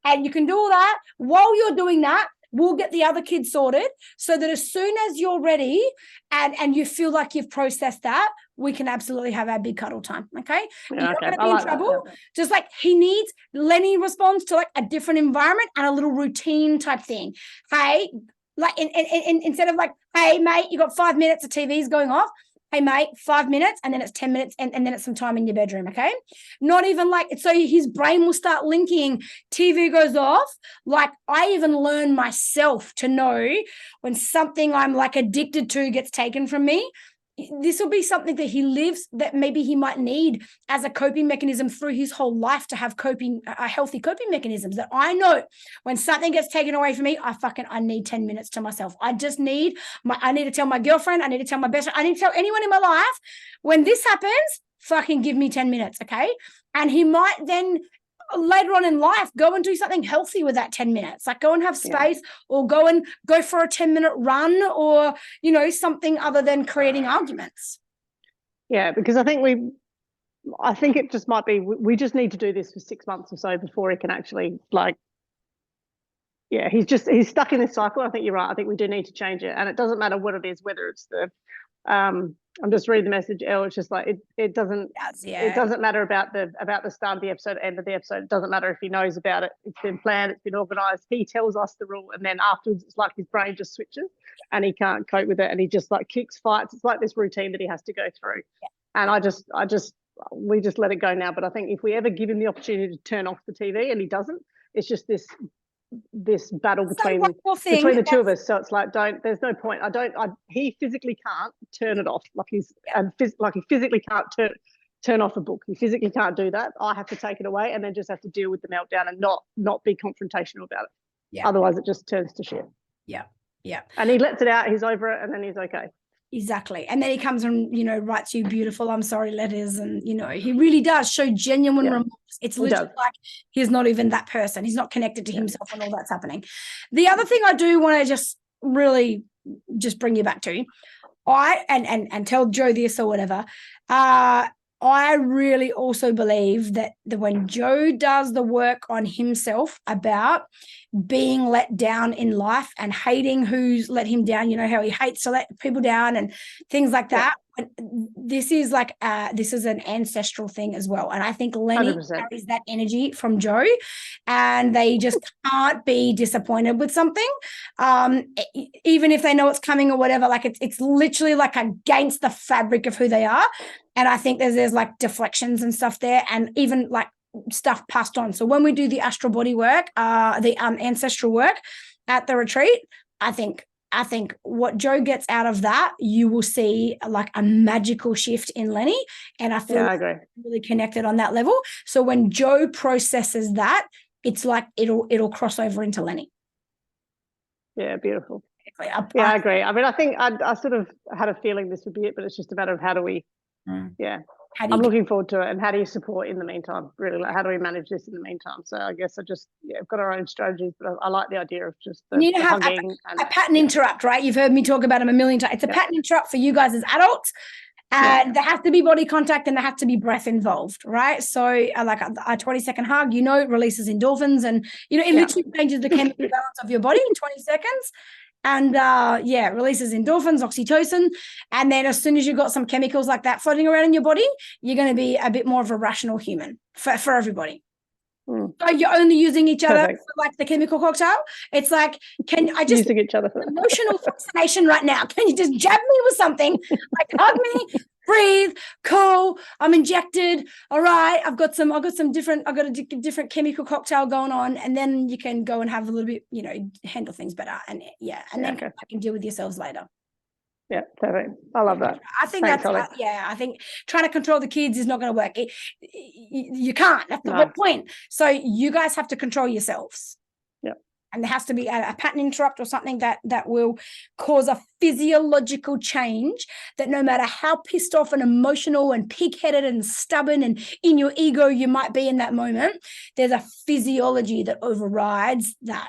And you can do all that. While you're doing that, we'll get the other kids sorted so that as soon as you're ready and you feel like you've processed that, we can absolutely have our big cuddle time. Okay. You're not going to be in trouble. That. Just like Lenny responds to like a different environment and a little routine type thing. Hey, like instead of like, hey mate, you got 5 minutes of TV's going off. Hey mate, 5 minutes and then it's 10 minutes and then it's some time in your bedroom, okay? Not even like, so his brain will start linking, TV goes off. Like I even learn myself to know when something I'm like addicted to gets taken from me. This will be something that he lives that maybe he might need as a coping mechanism through his whole life to have healthy coping mechanisms that I know when something gets taken away from me, I need 10 minutes to myself. I need to tell my girlfriend, I need to tell my best friend, I need to tell anyone in my life when this happens, fucking give me 10 minutes. Okay. And he might then later on in life go and do something healthy with that 10 minutes, like go and have space or go for a 10-minute run or something other than creating arguments. Because I think I think it just might be, we just need to do this for 6 months or so before he can actually, like, yeah, he's stuck in this cycle. I think you're right. I think we do need to change it. And it doesn't matter what it is, whether it's the, I'm just reading the message, Elle, it's just like, it doesn't matter about the start of the episode, end of the episode. It doesn't matter if he knows about it. It's been planned, it's been organized. He tells us the rule, and then afterwards it's like his brain just switches and he can't cope with it, and he just like kicks, fights. It's like this routine that he has to go through. And we just let it go now. But I think if we ever give him the opportunity to turn off the TV and he doesn't, it's just this battle between the two of us. So it's like, there's no point. He physically can't turn it off. Like he physically can't turn off a book. He physically can't do that. I have to take it away and then just have to deal with the meltdown and not be confrontational about it. Yeah. Otherwise it just turns to shit. Yeah. Yeah. And he lets it out, he's over it, and then he's okay. Exactly. And then he comes and, writes you beautiful I'm sorry letters. And, he really does show genuine remorse. It's literally like he's not even that person. He's not connected to himself when all that's happening. The other thing I do want to just really just bring you back to, and tell Joe this or whatever, I really also believe that when Joe does the work on himself about being let down in life and hating who's let him down, how he hates to let people down and things like that. This is an ancestral thing as well. And I think Lenny 100%. Carries that energy from Joe, and they just can't be disappointed with something. Even if they know it's coming or whatever, like it's literally like against the fabric of who they are. And I think there's like deflections and stuff there, and even like stuff passed on. So when we do the astral body work, the ancestral work at the retreat, I think what Joe gets out of that, you will see like a magical shift in Lenny. And I feel I agree. Really connected on that level. So when Joe processes that, it's like it'll cross over into Lenny. Yeah, beautiful. I agree. I mean, I think I sort of had a feeling this would be it, but it's just a matter of how do we, I'm looking forward to it. And how do you support in the meantime? Really, like, how do we manage this in the meantime? So I guess we've got our own strategies, but I like the idea of just the hugging. A pattern interrupt, right? You've heard me talk about them a million times. It's a pattern interrupt for you guys as adults. And there has to be body contact and there has to be breath involved, right? So like a 20-second hug, it releases endorphins and, it literally changes the chemical balance of your body in 20 seconds. And it releases endorphins, oxytocin. And then as soon as you've got some chemicals like that floating around in your body, you're going to be a bit more of a rational human for everybody. So you're only using each other for like the chemical cocktail. It's like, can I just using each other for emotional fascination right now? Can you just jab me with something? Like hug me, breathe, cool. I'm injected. All right. I've got a different chemical cocktail going on, and then you can go and have a little bit, handle things better. And then I can deal with yourselves later. Yeah, perfect. I love that. I think I think trying to control the kids is not going to work. You can't. That's the whole point. So you guys have to control yourselves. Yeah. And there has to be a pattern interrupt or something that will cause a physiological change that no matter how pissed off and emotional and pig-headed and stubborn and in your ego you might be in that moment, there's a physiology that overrides that.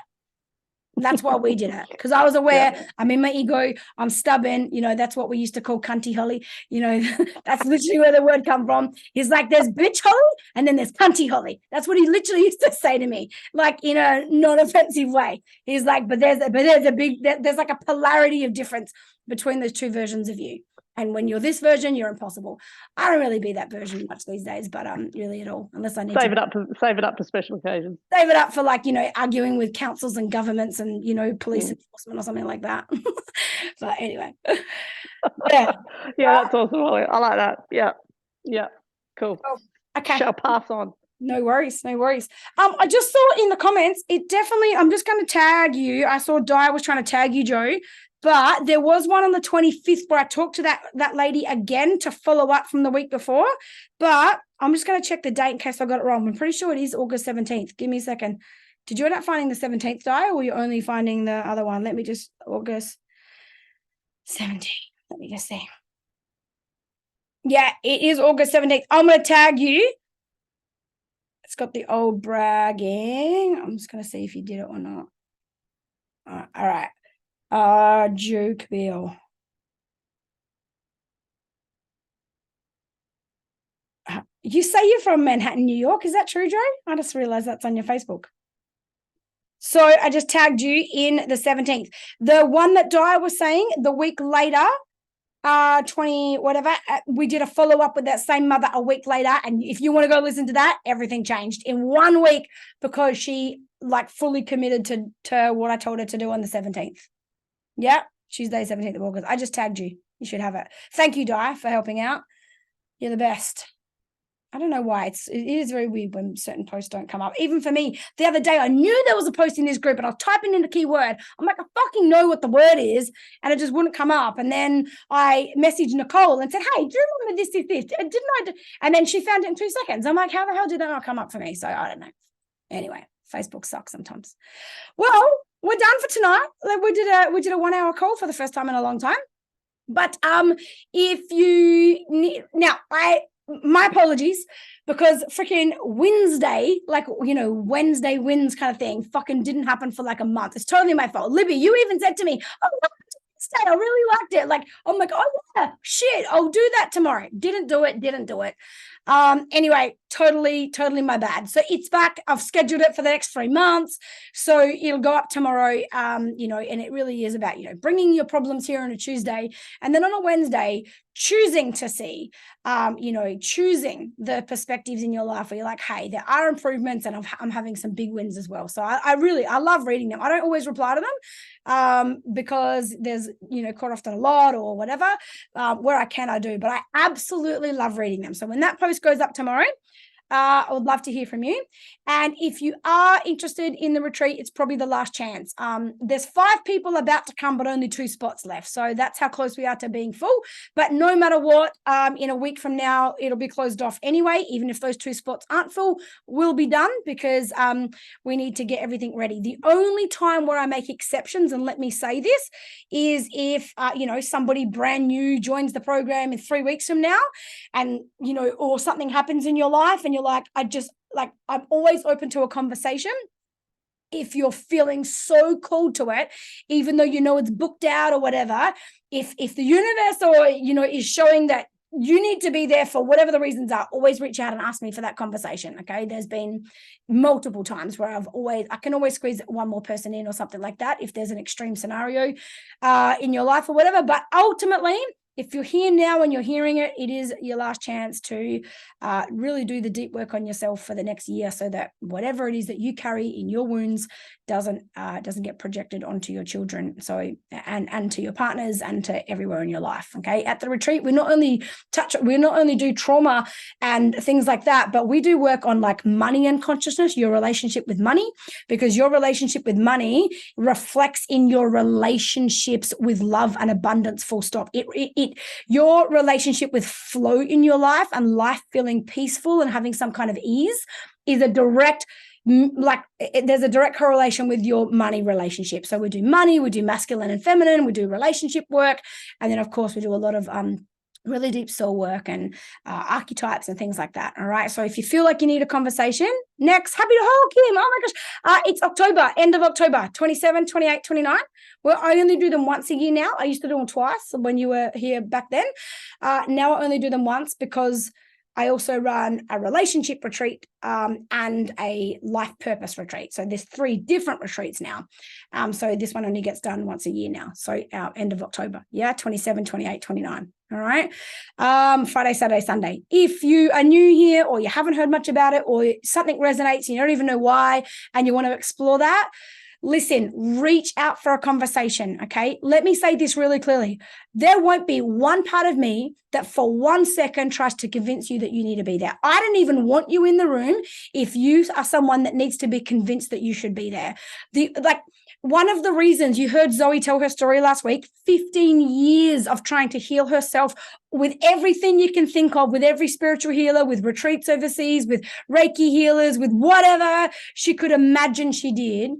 That's why we did it, because I was aware I'm in my ego, I'm stubborn, that's what we used to call cunty Holly, that's literally where the word come from. He's like, there's bitch Holly and then there's cunty Holly. That's what he literally used to say to me, like in a non-offensive way. He's like, but there's like a polarity of difference between those two versions of you. And when you're this version, you're impossible. I don't really be that version much these days, but really at all, unless I need save it up for special occasions. Save it up for like, arguing with councils and governments and, police enforcement or something like that. But anyway. Yeah, that's awesome. I like that. Yeah. Cool. Okay. Shall pass on. No worries. I just saw in the comments, I'm just going to tag you. I saw Di was trying to tag you, Joe. But there was one on the 25th where I talked to that lady again to follow up from the week before. But I'm just going to check the date in case I got it wrong. I'm pretty sure it is August 17th. Give me a second. Did you end up finding the 17th, Di, or you're only finding the other one? Let me just, August 17th. Let me just see. Yeah, it is August 17th. I'm going to tag you. It's got the old bragging. I'm just going to see if you did it or not. All right. Joke Bill. You say you're from Manhattan, New York. Is that true, Joe? I just realized that's on your Facebook. So I just tagged you in the 17th. The one that Di was saying, the week later, 20 whatever, we did a follow-up with that same mother a week later. And if you want to go listen to that, everything changed in 1 week because she like fully committed to what I told her to do on the 17th. Yeah, Tuesday, 17th of August. I just tagged you. You should have it. Thank you, Di, for helping out. You're the best. I don't know why. It is very weird when certain posts don't come up. Even for me, the other day, I knew there was a post in this group and I was typing in the keyword. I'm like, I fucking know what the word is. And it just wouldn't come up. And then I messaged Nicole and said, hey, do you remember this? Didn't I? And then she found it in 2 seconds. I'm like, how the hell did that not come up for me? So I don't know. Anyway, Facebook sucks sometimes. Well, we're done for tonight. Like we did a 1 hour call for the first time in a long time. But if you need, now my apologies, because freaking Wednesday, like, you know, Wednesday wins kind of thing, fucking didn't happen for like a month. It's totally my fault. Libby, you even said to me, oh, I really liked it. Like, I'm like, oh yeah, shit, I'll do that tomorrow. Didn't do it. Anyway, totally my bad. So it's back. I've scheduled it for the next 3 months. So it'll go up tomorrow, you know, and it really is about, you know, bringing your problems here on a Tuesday. And then on a Wednesday, choosing to see, you know, choosing the perspectives in your life where you're like, hey, there are improvements and I'm having some big wins as well. So I love reading them. I don't always reply to them because there's, you know, quite often a lot or whatever, where I can, I do, but I absolutely love reading them. So when that post goes up tomorrow, I would love to hear from you. And if you are interested in the retreat, it's probably the last chance. There's 5 people about to come, but only 2 spots left. So that's how close we are to being full. But no matter what, in a week from now, it'll be closed off anyway. Even if those 2 spots aren't full, we'll be done because we need to get everything ready. The only time where I make exceptions, and let me say this, is if, you know, somebody brand new joins the program in 3 weeks from now and, you know, or something happens in your life and you're like, I'm always open to a conversation. If you're feeling so called to it, even though you know it's booked out or whatever, if the universe or, you know, is showing that you need to be there for whatever the reasons are, always reach out and ask me for that conversation. Okay. There's been multiple times where I can always squeeze one more person in or something like that if there's an extreme scenario in your life or whatever. But ultimately, if you're here now and you're hearing it, it is your last chance to really do the deep work on yourself for the next year so that whatever it is that you carry in your wounds doesn't get projected onto your children. So and to your partners and to everywhere in your life. Okay. At the retreat, we not only do trauma and things like that, but we do work on like money and consciousness, your relationship with money, because your relationship with money reflects in your relationships with love and abundance, full stop. Your relationship with flow in your life and life feeling peaceful and having some kind of ease is a direct, like there's a direct correlation with your money relationship. So we do money, we do masculine and feminine, we do relationship work. And then of course we do a lot of really deep soul work and archetypes and things like that. All right. So if you feel like you need a conversation, next, happy to hold Kim. Oh my gosh. It's October, end of October, 27, 28, 29. Well, I only do them once a year now. I used to do them twice when you were here back then. Now I only do them once because I also run a relationship retreat and a life purpose retreat. So there's 3 different retreats now. So this one only gets done once a year now. So end of October. Yeah, 27, 28, 29. All right. Friday, Saturday, Sunday. If you are new here or you haven't heard much about it or something resonates and you don't even know why and you want to explore that, listen, reach out for a conversation, okay? Let me say this really clearly. There won't be one part of me that for 1 second tries to convince you that you need to be there. I don't even want you in the room if you are someone that needs to be convinced that you should be there. One of the reasons you heard Zoe tell her story last week, 15 years of trying to heal herself with everything you can think of, with every spiritual healer, with retreats overseas, with Reiki healers, with whatever she could imagine she did.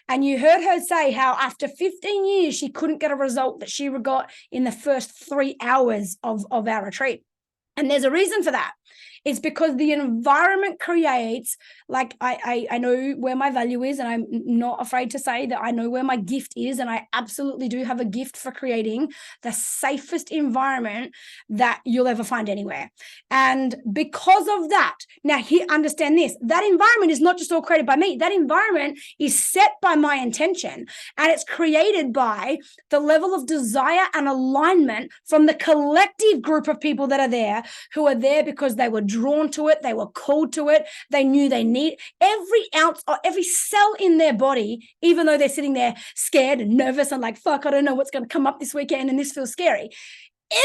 And you heard her say how after 15 years, she couldn't get a result that she got in the first 3 hours of our retreat. And there's a reason for that. It's because the environment creates Like I know where my value is, and I'm not afraid to say that I know where my gift is, and I absolutely do have a gift for creating the safest environment that you'll ever find anywhere. And because of that, now here, understand this, that environment is not just all created by me. That environment is set by my intention, and it's created by the level of desire and alignment from the collective group of people that are there, who are there because they were drawn to it, they were called to it, they knew they need every ounce or every cell in their body, even though they're sitting there scared and nervous and like, fuck, I don't know what's going to come up this weekend and this feels scary.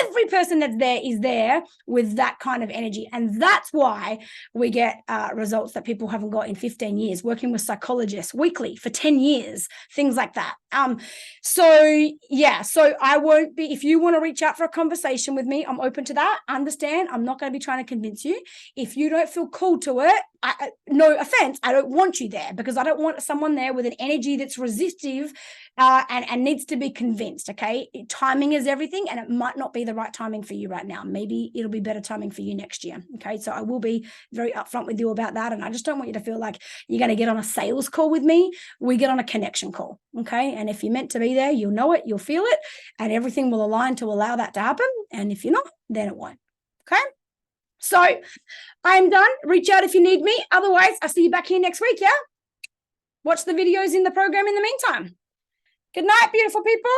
Every person that's there is there with that kind of energy. And that's why we get results that people haven't got in 15 years, working with psychologists weekly for 10 years, things like that. So I won't be, if you want to reach out for a conversation with me, I'm open to that. Understand, I'm not going to be trying to convince you. If you don't feel called to it, no offense, I don't want you there, because I don't want someone there with an energy that's resistive and needs to be convinced. Okay, timing is everything, and it might not be the right timing for you right now. Maybe it'll be better timing for you next year. Okay, so I will be very upfront with you about that, and I just don't want you to feel like you're going to get on a sales call with me. We get on a connection call. Okay, and if you're meant to be there, you'll know it, you'll feel it, and everything will align to allow that to happen. And if you're not, then it won't. Okay, so I'm done. Reach out if you need me. Otherwise, I'll see you back here next week. Yeah, watch the videos in the program in the meantime. Good night, beautiful people.